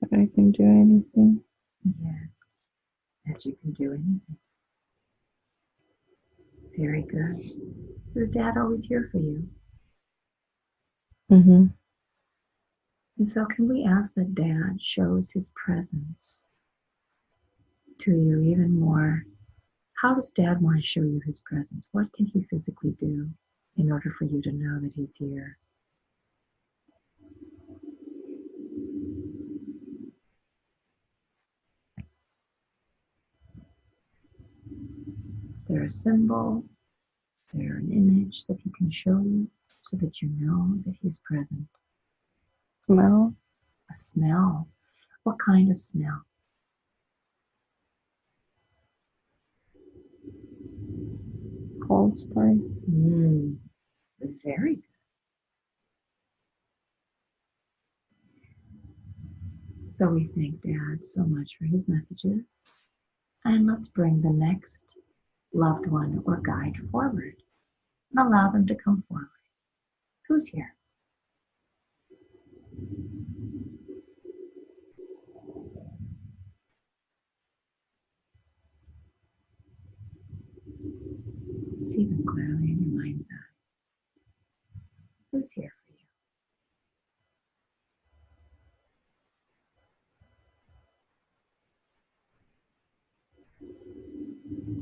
S2: That I can do anything.
S1: Yes, that you can do anything. Very good. Is Dad always here for you?
S2: Mm-hmm.
S1: And so can we ask that Dad shows his presence to you even more? How does Dad want to show you his presence? What can he physically do in order for you to know that he's here? Is there a symbol? Is there an image that he can show you so that you know that he's present?
S2: Smell.
S1: A smell. What kind of smell?
S2: Cold spray.
S1: Very good. So we thank Dad so much for his messages. And let's bring the next loved one or guide forward and allow them to come forward. Who's here? See them clearly in your mind's eye. Who's here for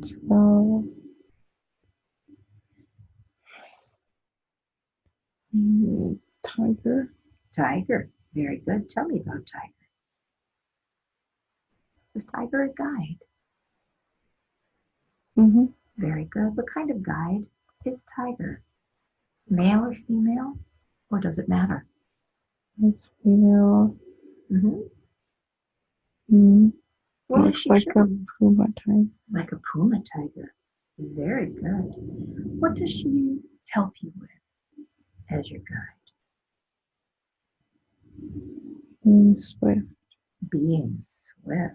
S2: So, tiger.
S1: you? Tiger. Very good. Tell me about Tiger. Is Tiger a guide?
S2: Mm-hmm.
S1: Very good. What kind of guide is Tiger? Male or female? Or does it matter?
S2: It's female.
S1: Mm-hmm.
S2: Mm-hmm.
S1: What
S2: Looks like a puma tiger.
S1: Like a puma tiger. Very good. What does she help you with as your guide?
S2: Being swift.
S1: Being swift.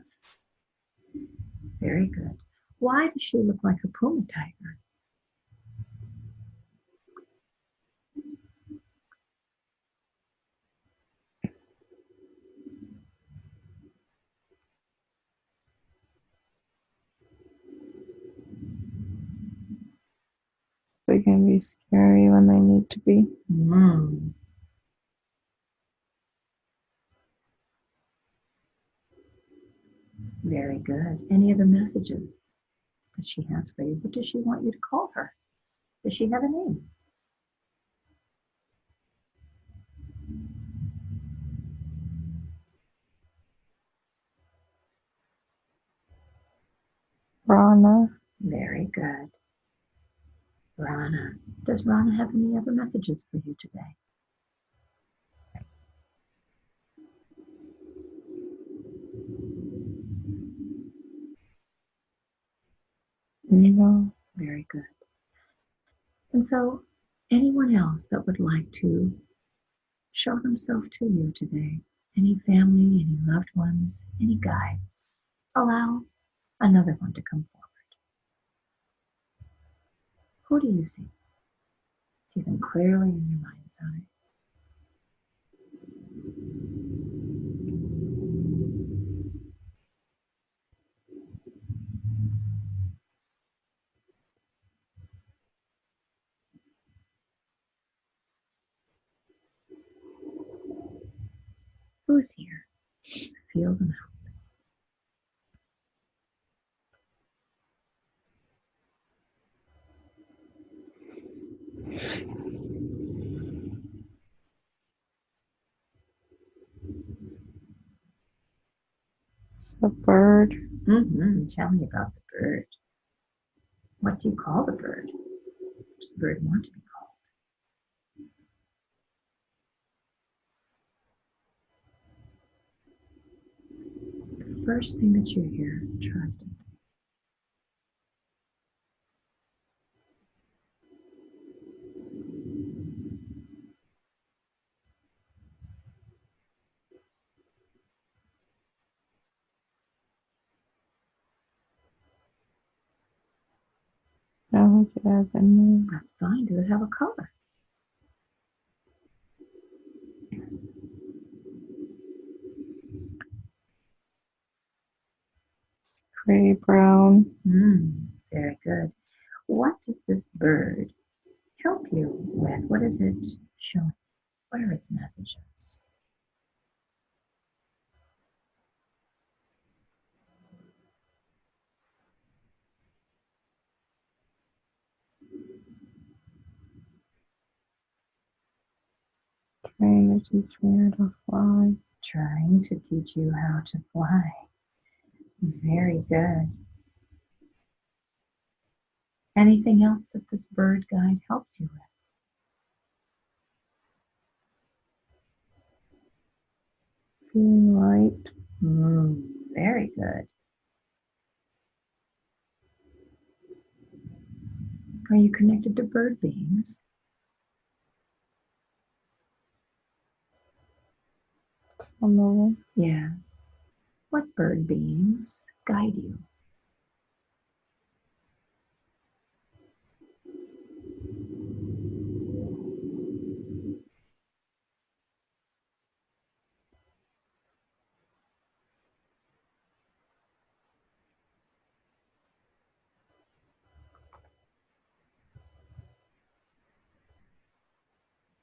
S1: Very good. Why does she look like a puma tiger?
S2: They can be scary when they need to be.
S1: Very good. Any other messages that she has for you? What does she want you to call her? Does she have a name?
S2: Rana.
S1: Very good. Rana. Does Rana have any other messages for you today?
S2: No.
S1: Very good. And so, anyone else that would like to show themselves to you today, any family, any loved ones, any guides, allow another one to come forward. Who do you see? See them clearly in your mind's eye. Who's here? Feel them out.
S2: It's a bird.
S1: Tell me about the bird. What do you call the bird? Does the bird want to be called? The first thing that you hear, trust it.
S2: I don't think it has a name.
S1: That's fine. Does it have a color?
S2: It's gray brown.
S1: Very good. What does this bird help you with? What is it showing? What are its messages?
S2: Trying to teach me how to fly.
S1: Trying to teach you how to fly. Very good. Anything else that this bird guide helps you with?
S2: Feeling light.
S1: Very good. Are you connected to bird beings?
S2: Some of them.
S1: Yes. What bird beings guide you?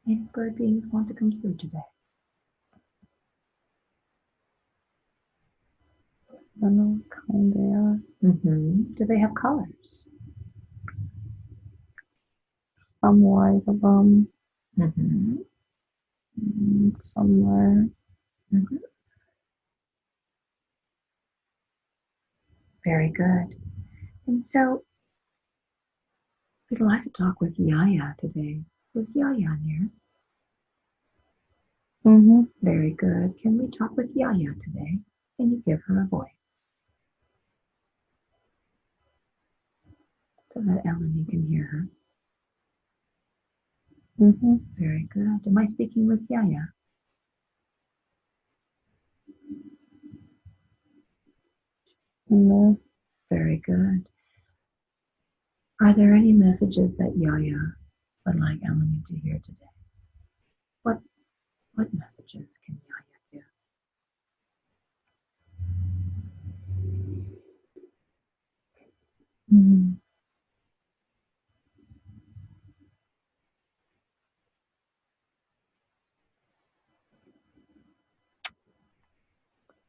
S1: Any bird beings want to come through today?
S2: I don't know what kind they are.
S1: Do they have colors?
S2: Some white of them.
S1: Mm-hmm.
S2: Some are.
S1: Very good. And so we'd like to talk with Yaya today. Is Yaya here? Very good. Can we talk with Yaya today? Can you give her a voice? So that Eleni can hear her. Very good. Am I speaking with Yaya?
S2: No.
S1: Very good. Are there any messages that Yaya would like Eleni to hear today? What messages can Yaya give?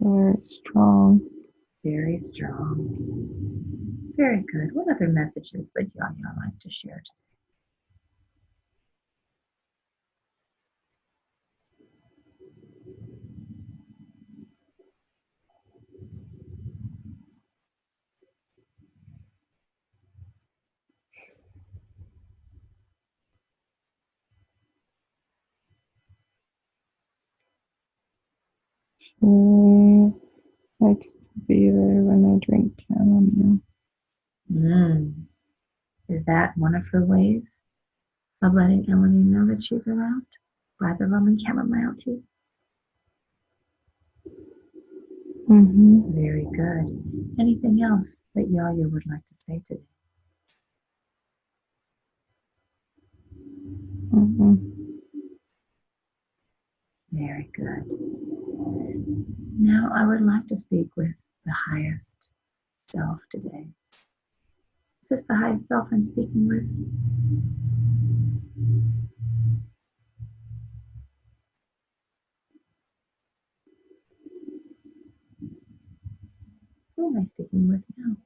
S2: Very strong.
S1: Very strong. Very good. What other messages would Yaya like to share today?
S2: She likes to be there when I drink chamomile.
S1: Is that one of her ways of letting Eleni know that she's around? By the Roman chamomile tea? Very good. Anything else that Yaya would like to say today? Very good. Now I would like to speak with the highest self today. Is this the highest self I'm speaking with? Who am I speaking with now?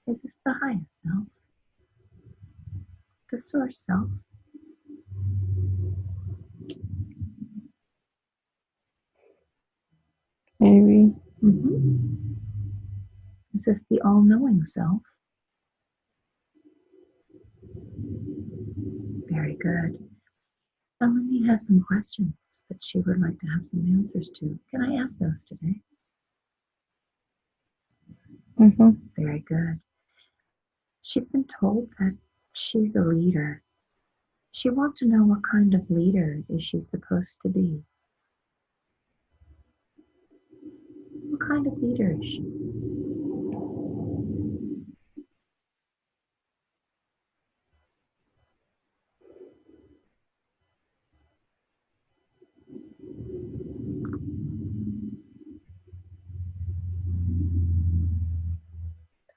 S1: Is this the highest self? The source self?
S2: Maybe.
S1: Is this the all-knowing self? Very good. Eleni has some questions that she would like to have some answers to. Can I ask those today? Very good. She's been told that she's a leader. She wants to know what kind of leader is she supposed to be? What kind of leader is she?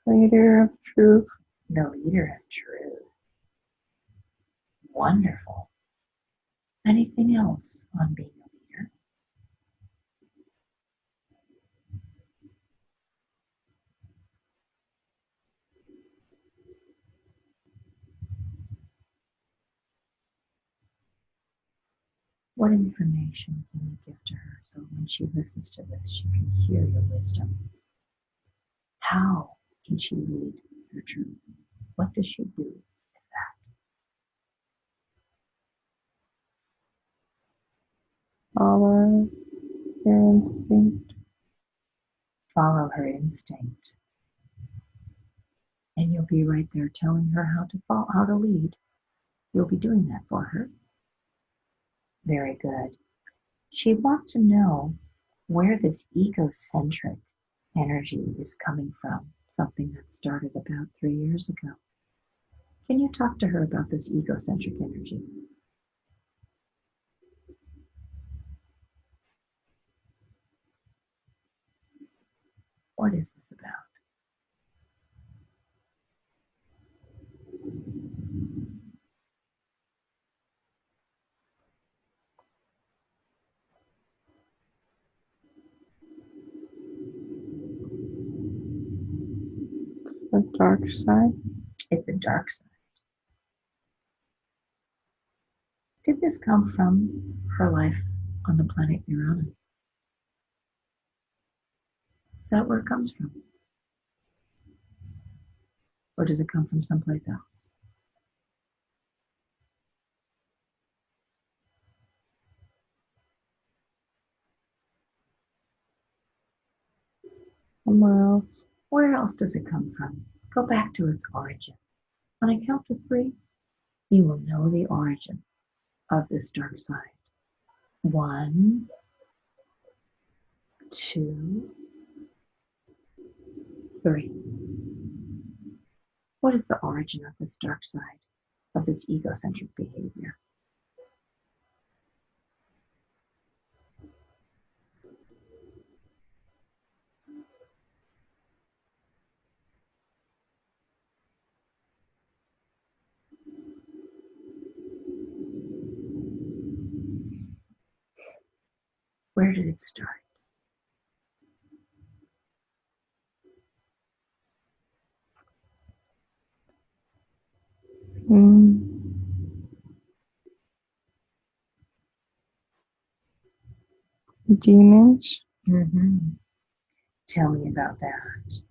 S2: Leader of truth.
S1: The leader of truth. Wonderful. Anything else on being a leader? What information can you give to her so when she listens to this, she can hear your wisdom? How can she lead her truth? What does she do with that?
S2: Follow your instinct.
S1: Follow her instinct. And you'll be right there telling her how to lead. You'll be doing that for her. Very good. She wants to know where this egocentric energy is coming from, something that started about 3 years ago. Can you talk to her about this egocentric energy? What is this about?
S2: The dark side.
S1: It's the dark side. Did this come from her life on the planet Uranus? Is that where it comes from? Or does it come from someplace else?
S2: Somewhere else.
S1: Where else does it come from? Go back to its origin. On a count of 3, you will know the origin of this dark side. 1, 2, 3. What is the origin of this dark side, of this egocentric behavior? Where did it start?
S2: Demons.
S1: Tell me about that.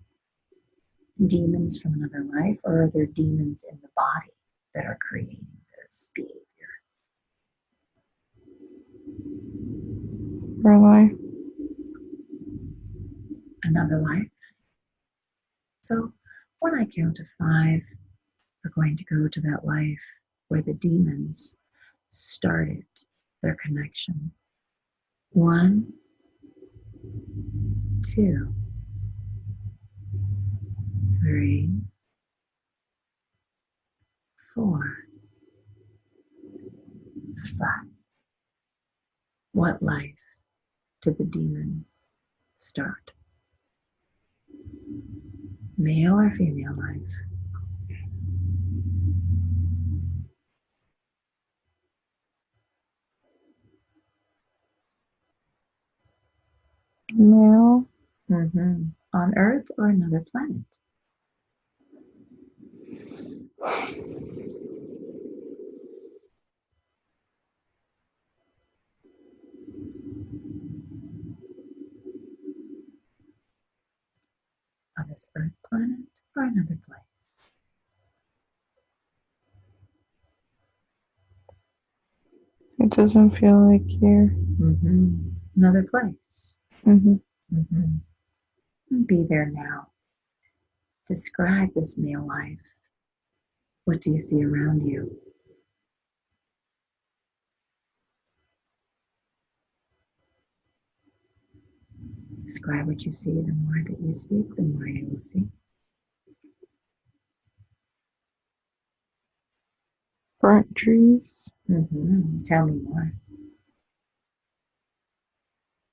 S1: demons from another life, or are there demons in the body that are creating this behavior?
S2: For life.
S1: Another life. So when I count to 5, we're going to go to that life where the demons started their connection. 1, 2, 3, 4, 5. What life did the demon start? Male or female life?
S2: Male.
S1: On Earth or another planet? On this Earth planet or another place?
S2: It doesn't feel like here.
S1: Another place. Be there now. Describe this male life. What do you see around you? Describe what you see. The more that you speak, the more you will see.
S2: Burnt trees.
S1: Tell me more.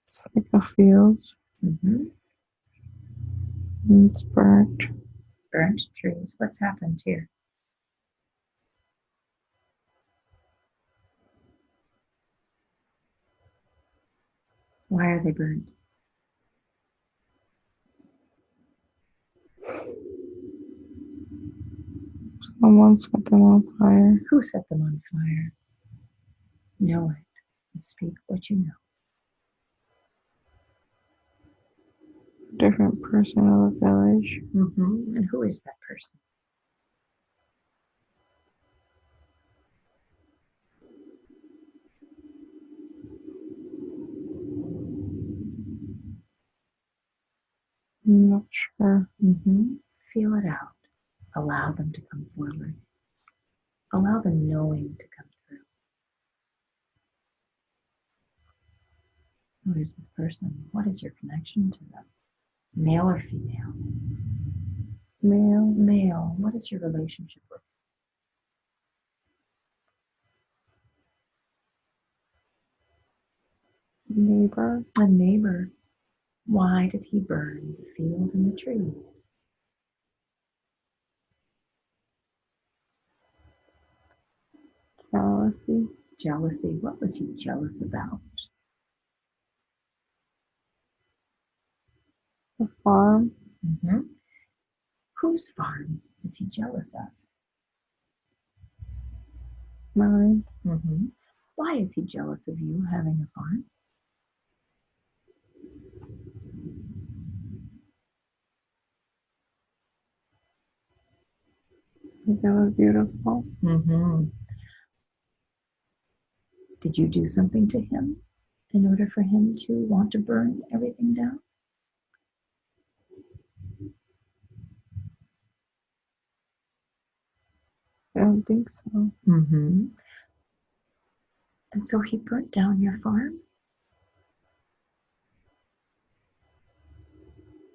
S2: It's like a field. And it's burnt.
S1: Burnt trees. What's happened here? Why are they burned?
S2: Someone set them on fire.
S1: Who set them on fire? Know it and speak what you know.
S2: A different person of the village.
S1: And who is that person?
S2: I'm not sure.
S1: Feel it out. Allow them to come forward. Allow the knowing to come through. Who is this person? What is your connection to them? Male or female?
S2: Male.
S1: Male. What is your relationship with?
S2: Neighbor.
S1: A neighbor. Why did he burn the field and the trees?
S2: Jealousy.
S1: Jealousy. What was he jealous about?
S2: The farm.
S1: Whose farm is he jealous of?
S2: Mine.
S1: Why is he jealous of you having a farm?
S2: Because it was beautiful.
S1: Did you do something to him in order for him to want to burn everything down?
S2: I don't think so.
S1: And so he burnt down your farm?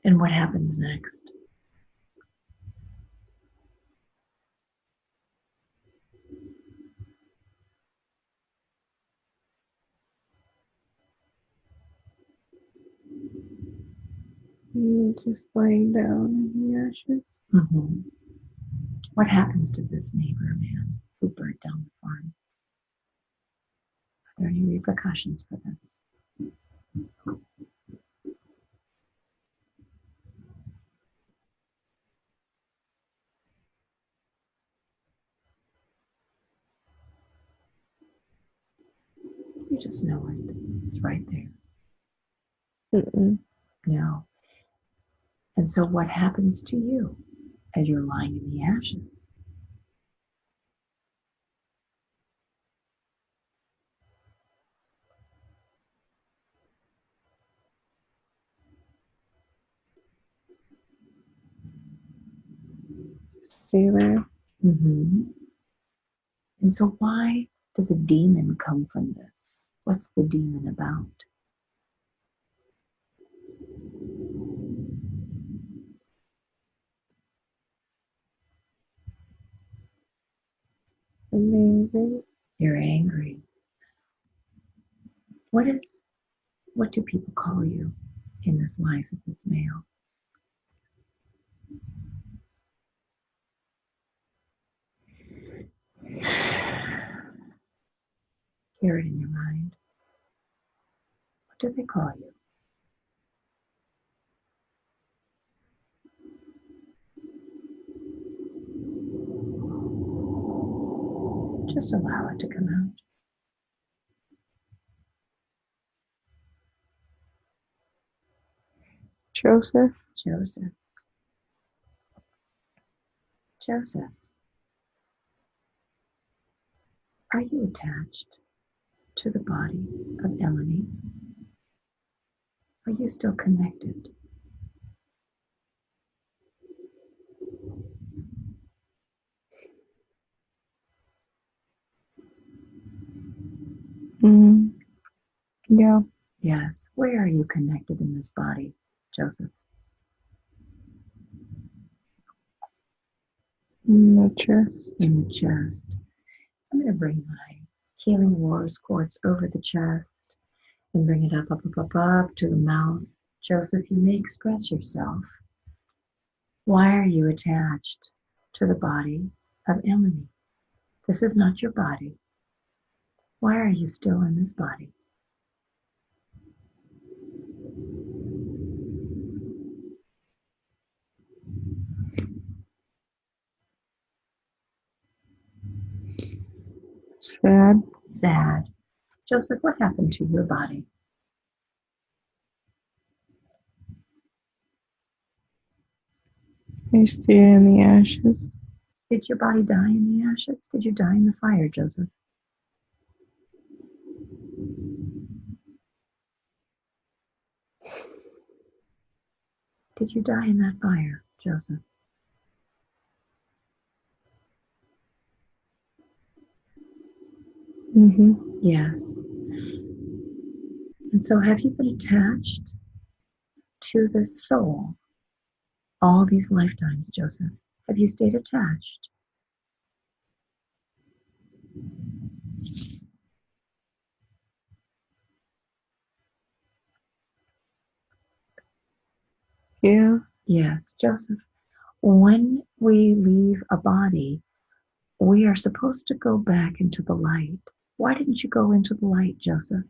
S1: And what happens next?
S2: You just laying down in the ashes.
S1: What happens to this neighbor man who burnt down the farm? Are there any repercussions for this? You just know it. It's right there. No. And so what happens to you? as you're lying in the ashes.
S2: Stay there.
S1: Mm-hmm. And so why does a demon come from this? What's the demon about?
S2: I'm angry.
S1: You're angry. What do people call you in this life as this male? Hear it in your mind. What do they call you? Just allow it to come out.
S2: Joseph.
S1: Joseph. Joseph. Are you attached to the body of Eleni? Are you still connected?
S2: Mm. Yeah.
S1: Yes. Where are you connected in this body, Joseph?
S2: In the chest.
S1: In the chest. I'm going to bring my healing rose quartz over the chest and bring it up to the mouth. Joseph, you may express yourself. Why are you attached to the body of Eleni? This is not your body. Why are you still in this body?
S2: Sad.
S1: Sad. Joseph, what happened to your body?
S2: I stay in the ashes.
S1: Did your body die in the ashes? Did you die in the fire, Joseph? Did you die in that fire, Joseph?
S2: Mm-hmm.
S1: Yes. And so have you been attached to the soul all these lifetimes, Joseph? Have you stayed attached?
S2: Yeah.
S1: Yes, Joseph. When we leave a body, we are supposed to go back into the light. Why didn't you go into the light, Joseph?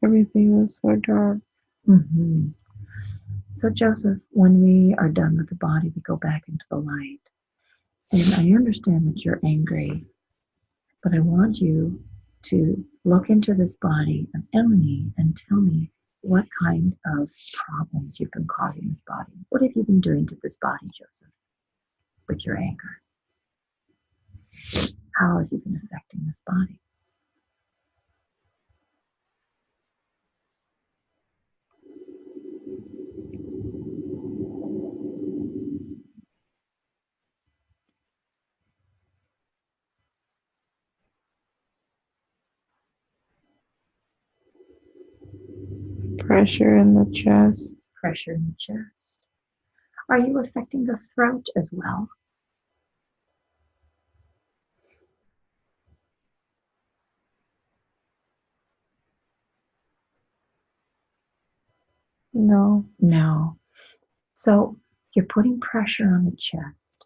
S2: Everything was so dark.
S1: Mm-hmm. So, Joseph, when we are done with the body, we go back into the light. And I understand that you're angry, but I want you to look into this body of Eleni and tell me what kind of problems you've been causing this body. What have you been doing to this body, Joseph, with your anger? How have you been affecting this body?
S2: Pressure in the chest.
S1: Pressure in the chest. Are you affecting the throat as well?
S2: No.
S1: No. So you're putting pressure on the chest.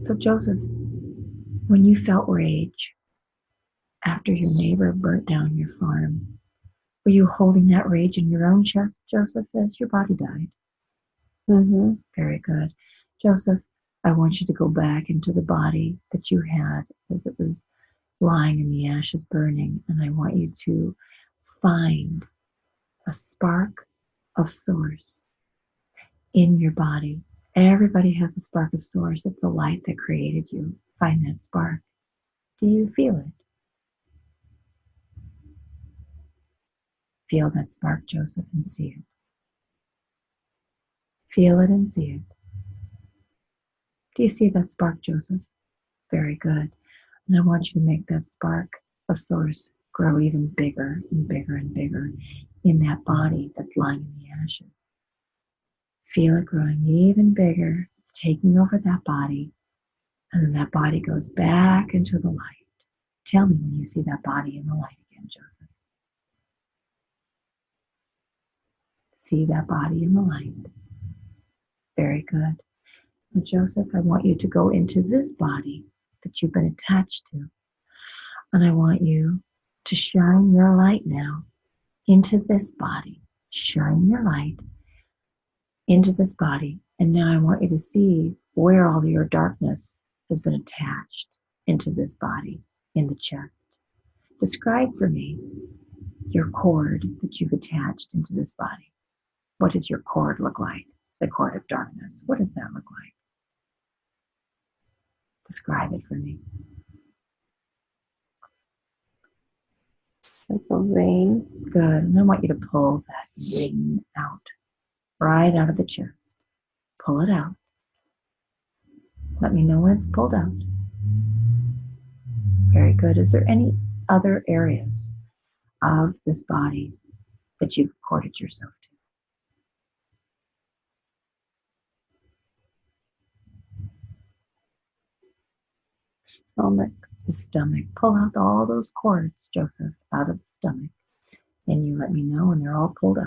S1: So, Joseph, when you felt rage after your neighbor burnt down your farm, were you holding that rage in your own chest, Joseph, as your body died?
S2: Mm-hmm.
S1: Very good. Joseph, I want you to go back into the body that you had as it was lying in the ashes burning, and I want you to find a spark of source in your body. Everybody has a spark of source. It's the light that created you. Find that spark. Do you feel it? Feel that spark, Joseph, and see it. Feel it and see it. Do you see that spark, Joseph? Very good. And I want you to make that spark of source grow even bigger and bigger and bigger in that body that's lying in the ashes. Feel it growing even bigger. It's taking over that body. And then that body goes back into the light. Tell me when you see that body in the light again, Joseph. See that body in the light. Very good. Now, Joseph, I want you to go into this body that you've been attached to. And I want you to shine your light now into this body. Shine your light into this body. And now I want you to see where all your darkness has been attached into this body, in the chest. Describe for me your cord that you've attached into this body. What does your cord look like? The cord of darkness. What does that look like? Describe it for me.
S2: Like a vein.
S1: Good. And I want you to pull that vein out, right out of the chest. Pull it out. Let me know when it's pulled out. Very good. Is there any other areas of this body that you've corded yourself to?
S2: Stomach.
S1: The stomach. Pull out all those cords, Joseph, out of the stomach. And you let me know when they're all pulled out.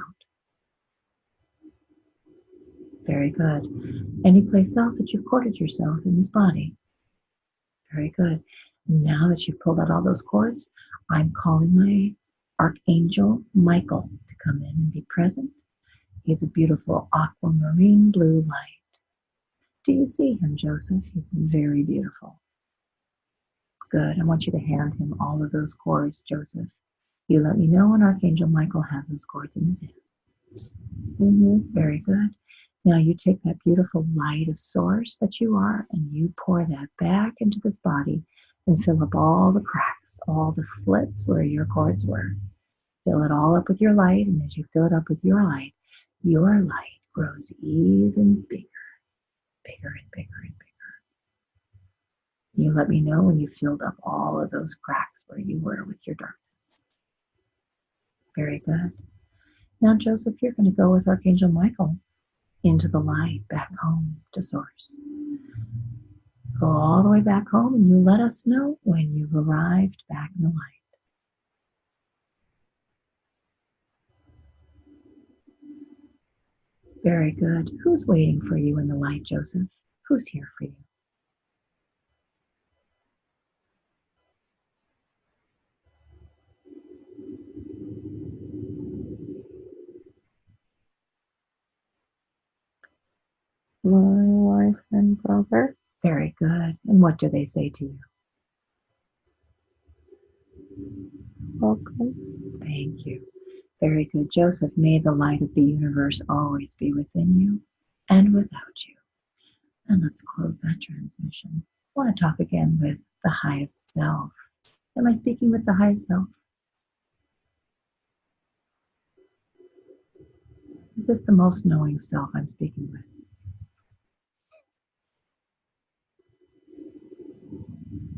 S1: Very good. Any place else that you've corded yourself in this body? Very good. Now that you've pulled out all those cords, I'm calling my Archangel Michael to come in and be present. He's a beautiful aquamarine blue light. Do you see him, Joseph? He's very beautiful. Good. I want you to hand him all of those cords, Joseph. You let me know when Archangel Michael has those cords in his hand. Very good. Now you take that beautiful light of source that you are and you pour that back into this body and fill up all the cracks, all the slits where your cords were. Fill it all up with your light, and as you fill it up with your light grows even bigger, bigger and bigger and bigger. You let me know when you filled up all of those cracks where you were with your darkness. Very good. Now, Joseph, you're going to go with Archangel Michael into the light, back home to source. Go all the way back home, and you let us know when you've arrived back in the light. Very good. Who's waiting for you in the light, Joseph? Who's here for you?
S2: My wife and brother.
S1: Very good. And what do they say to you?
S2: Welcome.
S1: Thank you. Very good. Joseph, may the light of the universe always be within you and without you. And let's close that transmission. I want to talk again with the highest self. Am I speaking with the highest self? Is this the most knowing self I'm speaking with?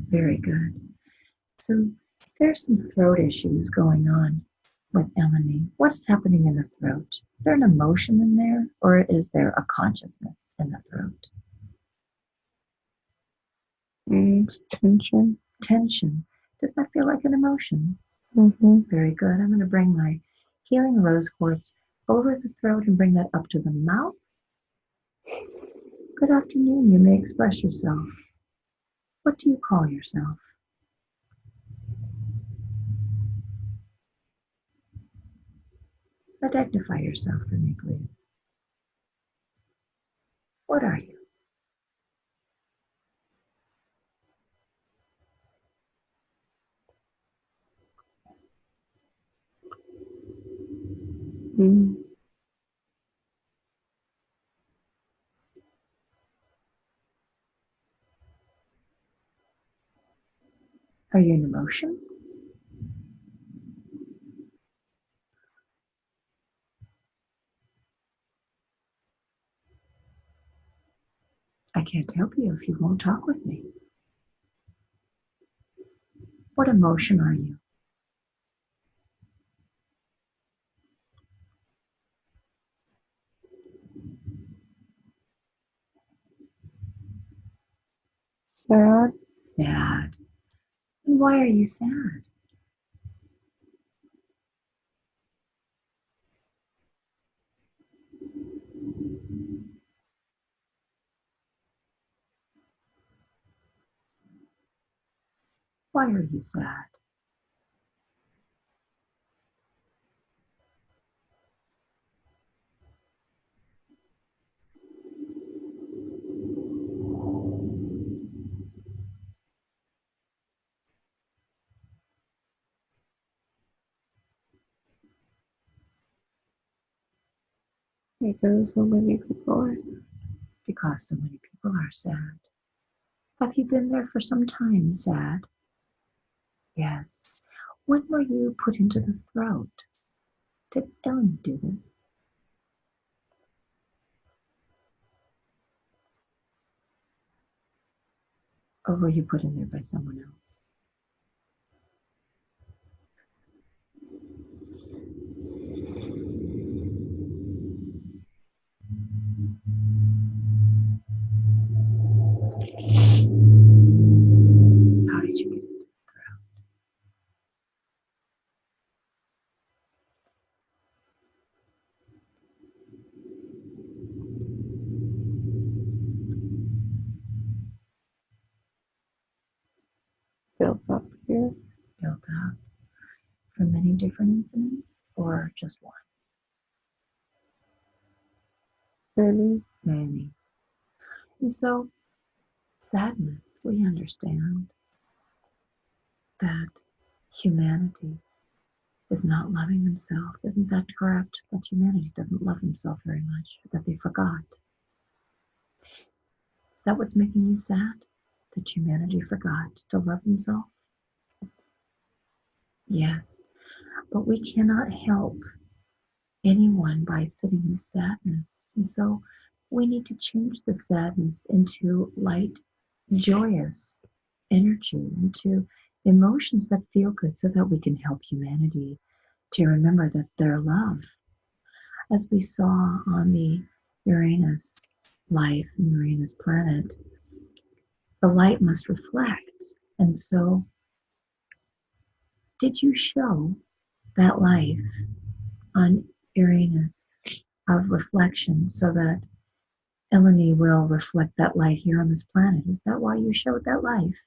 S1: Very good. So there's some throat issues going on with Emily. What's happening in the throat? Is there an emotion in there, or is there a consciousness in the throat?
S2: It's tension.
S1: Tension. Does that feel like an emotion?
S2: Very
S1: good. I'm going to bring my healing rose quartz over the throat and bring that up to the mouth. Good afternoon. You may express yourself. What do you call yourself? Identify yourself for me, please. What are you?
S2: Mm.
S1: Are you an emotion? I can't help you if you won't talk with me. What emotion are you?
S2: Sad.
S1: Sad. And why are you sad? Why are you sad?
S2: Because so many people are sad.
S1: Because so many people are sad. Have you been there for some time, sad? Yes. When were you put into the throat? Did Ellen do this? Or were you put in there by someone else? How did you get into the throat?
S2: Built up here.
S1: Built up from many different incidents or just one?
S2: Many.
S1: Many. And so, sadness, we understand that humanity is not loving themselves. Isn't that correct? That humanity doesn't love themselves very much, that they forgot. Is that what's making you sad? That humanity forgot to love themselves? Yes, but we cannot help anyone by sitting in sadness. And so we need to change the sadness into light, joyous energy, into emotions that feel good so that we can help humanity to remember that they're loved. As we saw on the Uranus life and Uranus planet, the light must reflect. And so, did you show that life on Uranus of reflection so that Eleni will reflect that light here on this planet? Is that why you showed that life?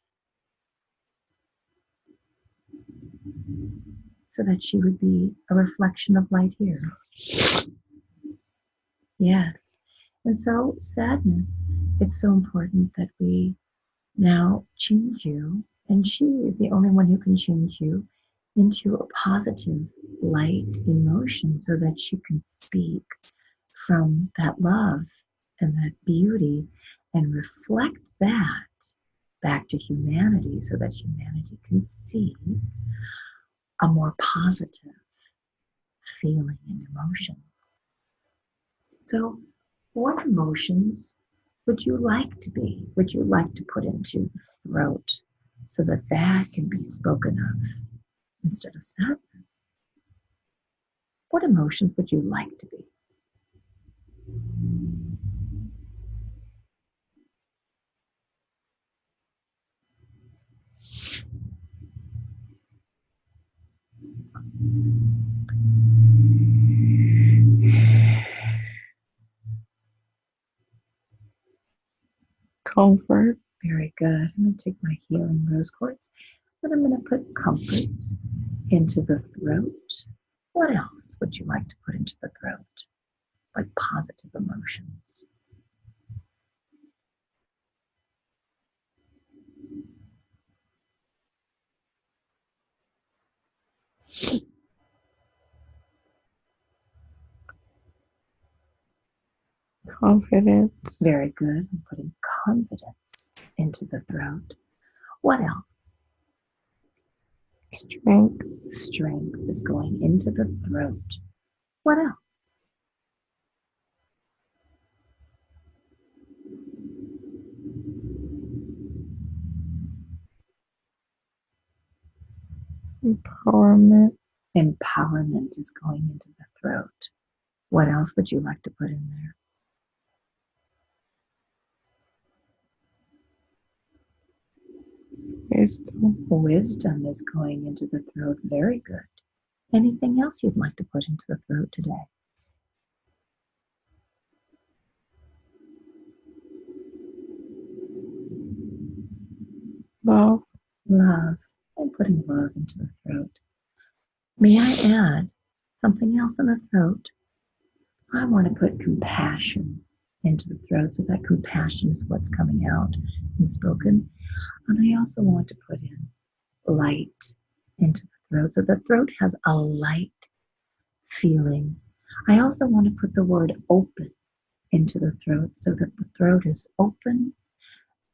S1: So that she would be a reflection of light here. Yes. And so, sadness, it's so important that we now change you, and she is the only one who can change you into a positive light emotion so that she can speak from that love and that beauty and reflect that back to humanity so that humanity can see a more positive feeling and emotion. So, what emotions would you like to be? Would you like to put into the throat so that that can be spoken of instead of sadness? What emotions would you like to be?
S2: Comfort.
S1: Very good. I'm going to take my healing rose quartz and I'm going to put comfort into the throat. What else would you like to put into the throat? Like positive emotions.
S2: Confidence.
S1: Very good. I'm putting confidence into the throat. What else?
S2: Strength.
S1: Strength is going into the throat. What else?
S2: Empowerment.
S1: Empowerment is going into the throat. What else would you like to put in there?
S2: Wisdom.
S1: Wisdom is going into the throat. Very good. Anything else you'd like to put into the throat today?
S2: Love.
S1: Love. I'm putting love into the throat. May I add something else in the throat? I want to put compassion into the throat, so that compassion is what's coming out and spoken. And I also want to put in light into the throat, so the throat has a light feeling. I also want to put the word open into the throat, so that the throat is open.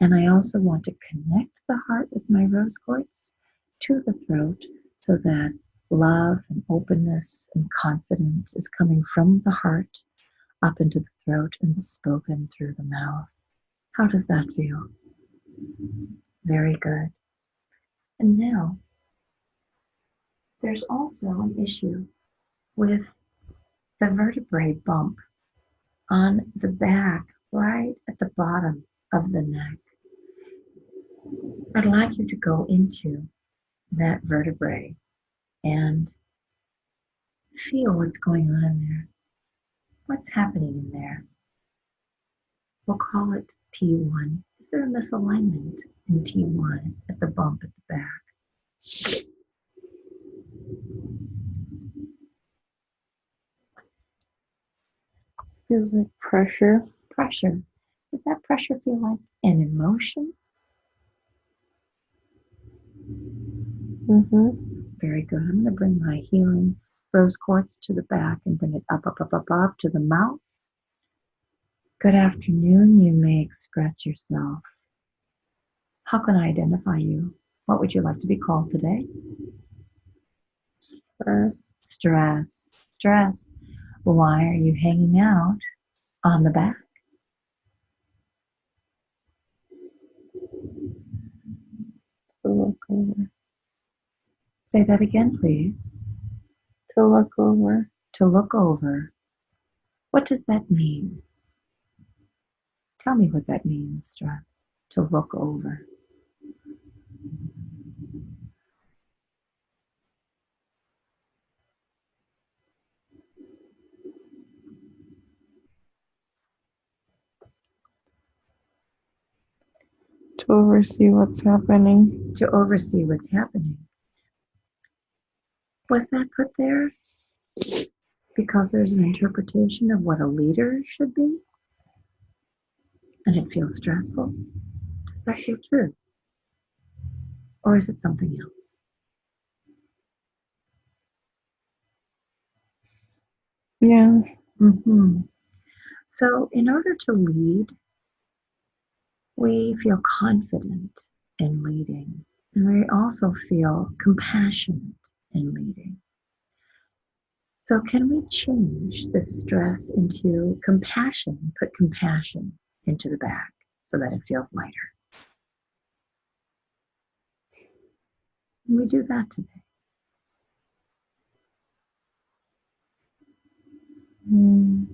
S1: And I also want to connect the heart with my rose quartz to the throat, so that love and openness and confidence is coming from the heart up into the throat and spoken through the mouth. How does that feel? Very good. And now, there's also an issue with the vertebrae bump on the back, right at the bottom of the neck. I'd like you to go into that vertebrae and feel what's going on in there. What's happening in there? We'll call it T1. Is there a misalignment in T1 at the bump at the back?
S2: Feels like pressure.
S1: Pressure. Does that pressure feel like an emotion? Very good. I'm going to bring my healing rose quartz to the back and bring it up, up, up, up, up to the mouth. Good afternoon. You may express yourself. How can I identify you? What would you like to be called today?
S2: Stress.
S1: Stress. Stress. Why are you hanging out on the back?
S2: To look over.
S1: Say that again, please.
S2: To look over.
S1: To look over. What does that mean? Tell me what that means, stress. To look over.
S2: To oversee what's happening.
S1: To oversee what's happening. Was that put there because there's an interpretation of what a leader should be? And it feels stressful? Does that feel true? Or is it something else?
S2: Yeah.
S1: So in order to lead, we feel confident in leading. And we also feel compassionate in leading. So can we change the stress into compassion, put compassion into the back so that it feels lighter? Can we do that today? Can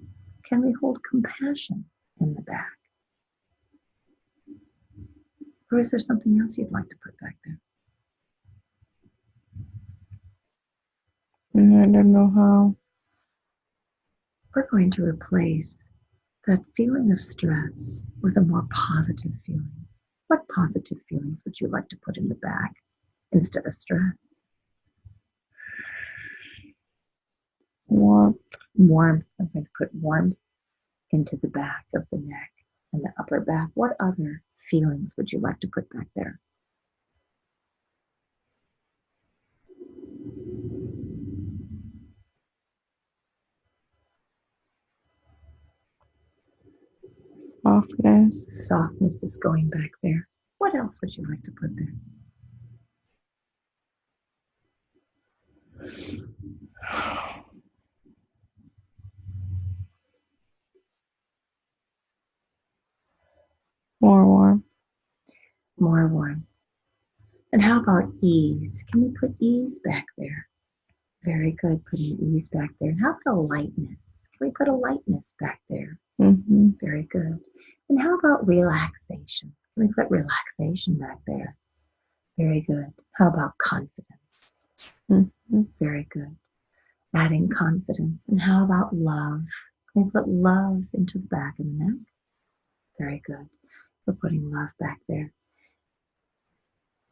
S1: we hold compassion in the back? Or is there something else you'd like to put back there?
S2: I don't know how.
S1: We're going to replace that feeling of stress with a more positive feeling. What positive feelings would you like to put in the back instead of stress?
S2: Warmth.
S1: Warmth. I'm going to put warmth into the back of the neck and the upper back. What other feelings would you like to put back there?
S2: Softness.
S1: Softness is going back there. What else would you like to put there?
S2: More warmth.
S1: More warmth. And how about ease? Can we put ease back there? Very good, putting ease back there. And how about a lightness? Can we put a lightness back there?
S2: Mm-hmm.
S1: Very good. And how about relaxation? Can we put relaxation back there? Very good. How about confidence?
S2: Mm-hmm.
S1: Very good. Adding confidence. And how about love? Can we put love into the back of the neck? Very good. We're putting love back there.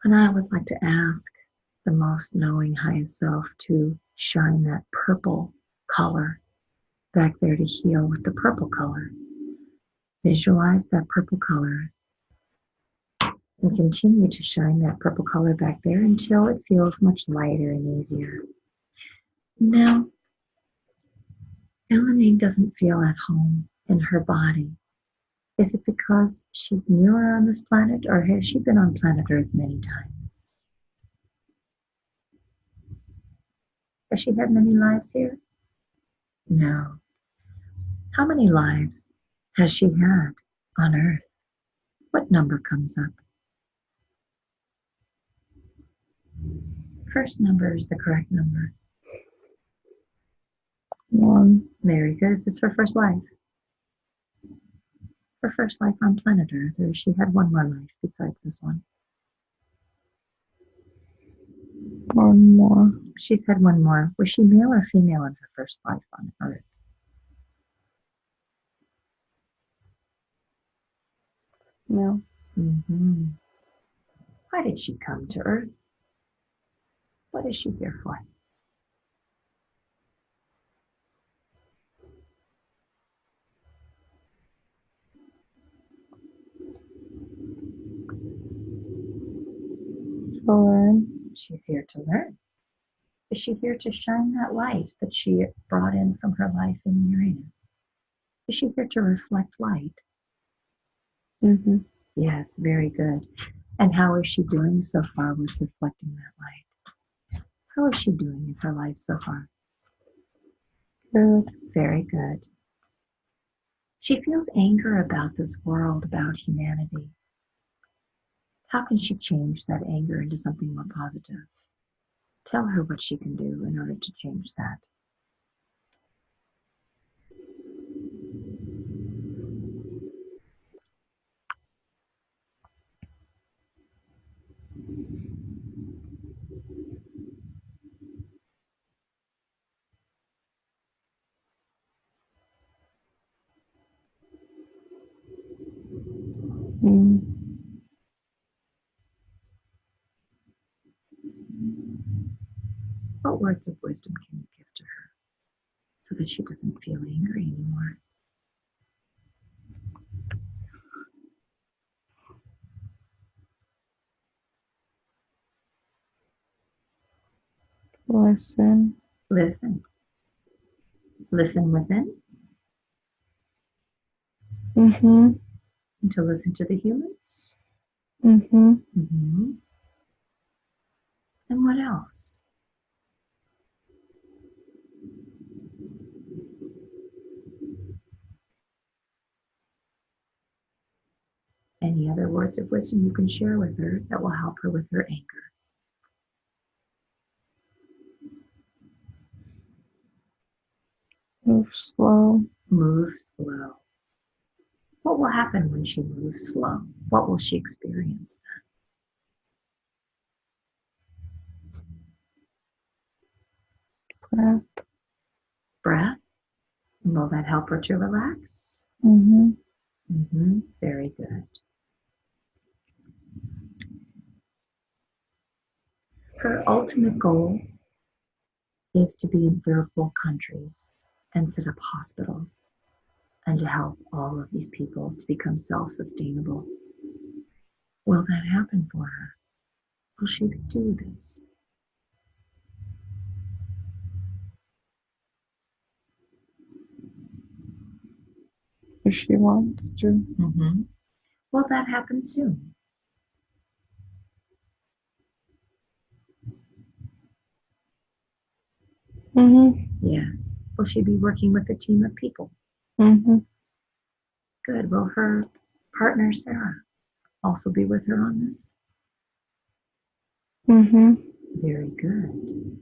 S1: And I would like to ask the most knowing highest self to shine that purple color back there to heal with the purple color. Visualize that purple color and continue to shine that purple color back there until it feels much lighter and easier. Now, Eleni doesn't feel at home in her body. Is it because she's newer on this planet, or has she been on planet Earth many times? Has she had many lives here? No. How many lives has she had on Earth? What number comes up? First number is the correct number.
S2: 1.
S1: Very good. Is this her first life? Her first life on planet Earth, or she had one more life besides this one?
S2: 1 more.
S1: She's had one more. Was she male or female in her first life on Earth?
S2: No.
S1: Mm-hmm. Why did she come to Earth? What is she here for?
S2: To learn.
S1: She's here to learn. Is she here to shine that light that she brought in from her life in Uranus? Is she here to reflect light?
S2: Mm-hmm.
S1: Yes, very good. And how is she doing so far with reflecting that light? How is she doing in her life so far?
S2: Good.
S1: Very good. She feels anger about this world, about humanity. How can she change that anger into something more positive? Tell her what she can do in order to change that.
S2: Mm.
S1: What words of wisdom can you give to her so that she doesn't feel angry anymore?
S2: Listen.
S1: Listen. Listen within
S2: Mm-hmm.
S1: and to listen to the humans.
S2: Mm-hmm.
S1: Mm-hmm. And what else? Any other words of wisdom you can share with her that will help her with her anger?
S2: Move slow.
S1: Move slow. What will happen when she moves slow? What will she experience then?
S2: Breath.
S1: Breath. Will that help her to relax?
S2: Mm-hmm.
S1: Mm-hmm. Very good. Her ultimate goal is to be in third world countries and set up hospitals and to help all of these people to become self-sustainable. Will that happen for her? Will she do this?
S2: if she wants to.
S1: Mm-hmm. Will that happen soon?
S2: Mm-hmm.
S1: Yes. Will she be working with a team of people?
S2: Mm-hmm.
S1: Good. Will her partner, Sarah, also be with her on this?
S2: Mm-hmm.
S1: Very good.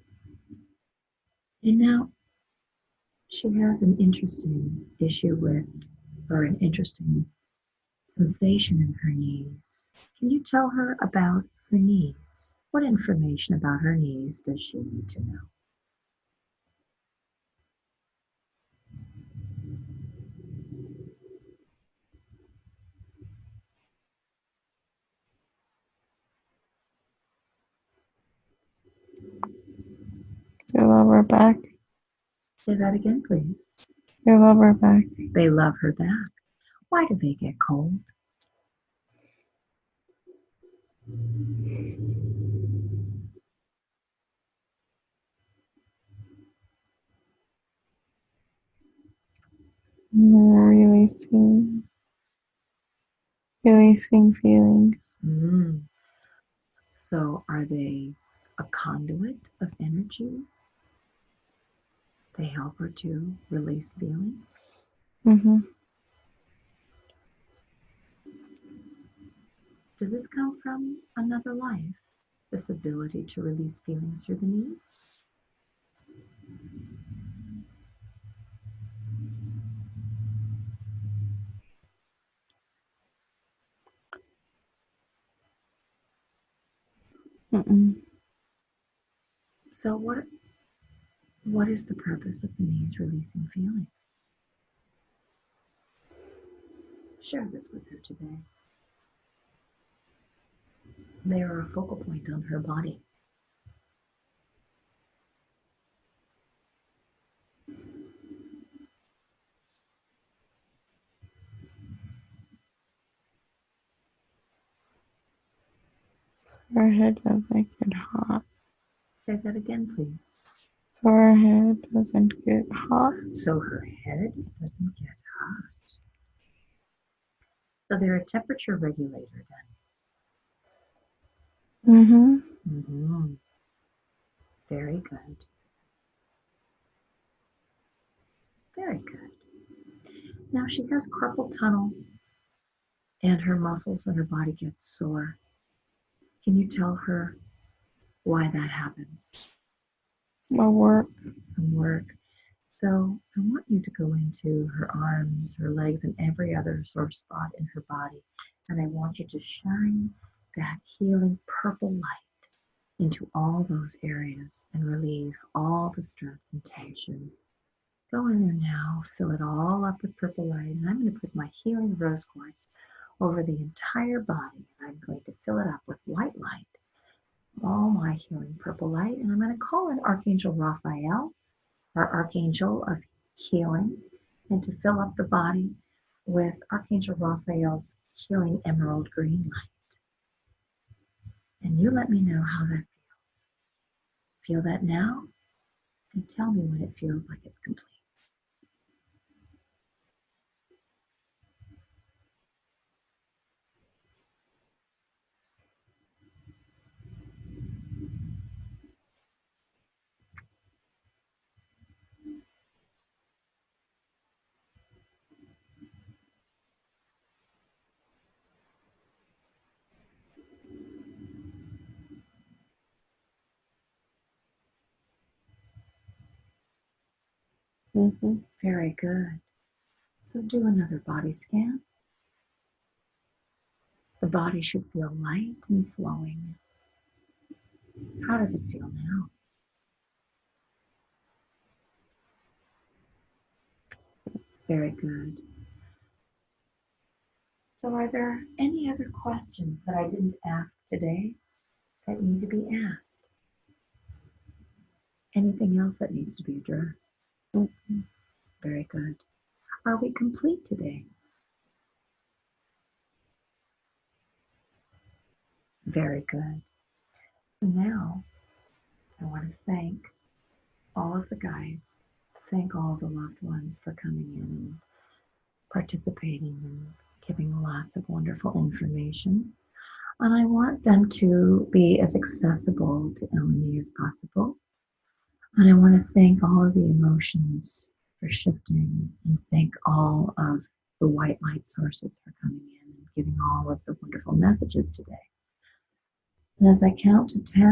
S1: And now she has an interesting issue with, or an interesting sensation in her knees. Can you tell her about her knees? What information about her knees does she need to know?
S2: They love her back.
S1: Say that again, please.
S2: They love her back.
S1: They love her back. Why do they get cold?
S2: Releasing feelings.
S1: Mm. So are they a conduit of energy? They help her to release feelings.
S2: Mm-hmm.
S1: Does this come from another life? This ability to release feelings through the knees?
S2: Mm-mm.
S1: So what is the purpose of the knees releasing feelings? Share this with her today. They are a focal point on her body.
S2: So her head doesn't get hot.
S1: Say that again, please.
S2: So her head doesn't get hot.
S1: So her head doesn't get hot. So they're a temperature regulator
S2: Mm-hmm.
S1: then. Mm-hmm. Very good. Very good. Now she has carpal tunnel and her muscles and her body get sore. Can you tell her why that happens?
S2: My work.
S1: From work. So I want you to go into her arms, her legs, and every other sore spot in her body. And I want you to shine that healing purple light into all those areas and relieve all the stress and tension. Go in there now, fill it all up with purple light, and I'm going to put my healing rose quartz over the entire body. I'm going to fill it up with white light, all my healing purple light, and I'm going to call in Archangel Raphael, our Archangel of healing, and to fill up the body with Archangel Raphael's healing emerald green light. And you let me know how that feels. Feel that now, and tell me when it feels like it's complete.
S2: Mm-hmm.
S1: Very good. So do another body scan. The body should feel light and flowing. How does it feel now? Very good. So are there any other questions that I didn't ask today that need to be asked? Anything else that needs to be addressed?
S2: Mm-hmm.
S1: Very good. Are we complete today? Very good. So now I want to thank all of the guides, thank all of the loved ones for coming in participating and giving lots of wonderful information. And I want them to be as accessible to Eleni as possible. And I want to thank all of the emotions for shifting and thank all of the white light sources for coming in and giving all of the wonderful messages today. And as I count to 10,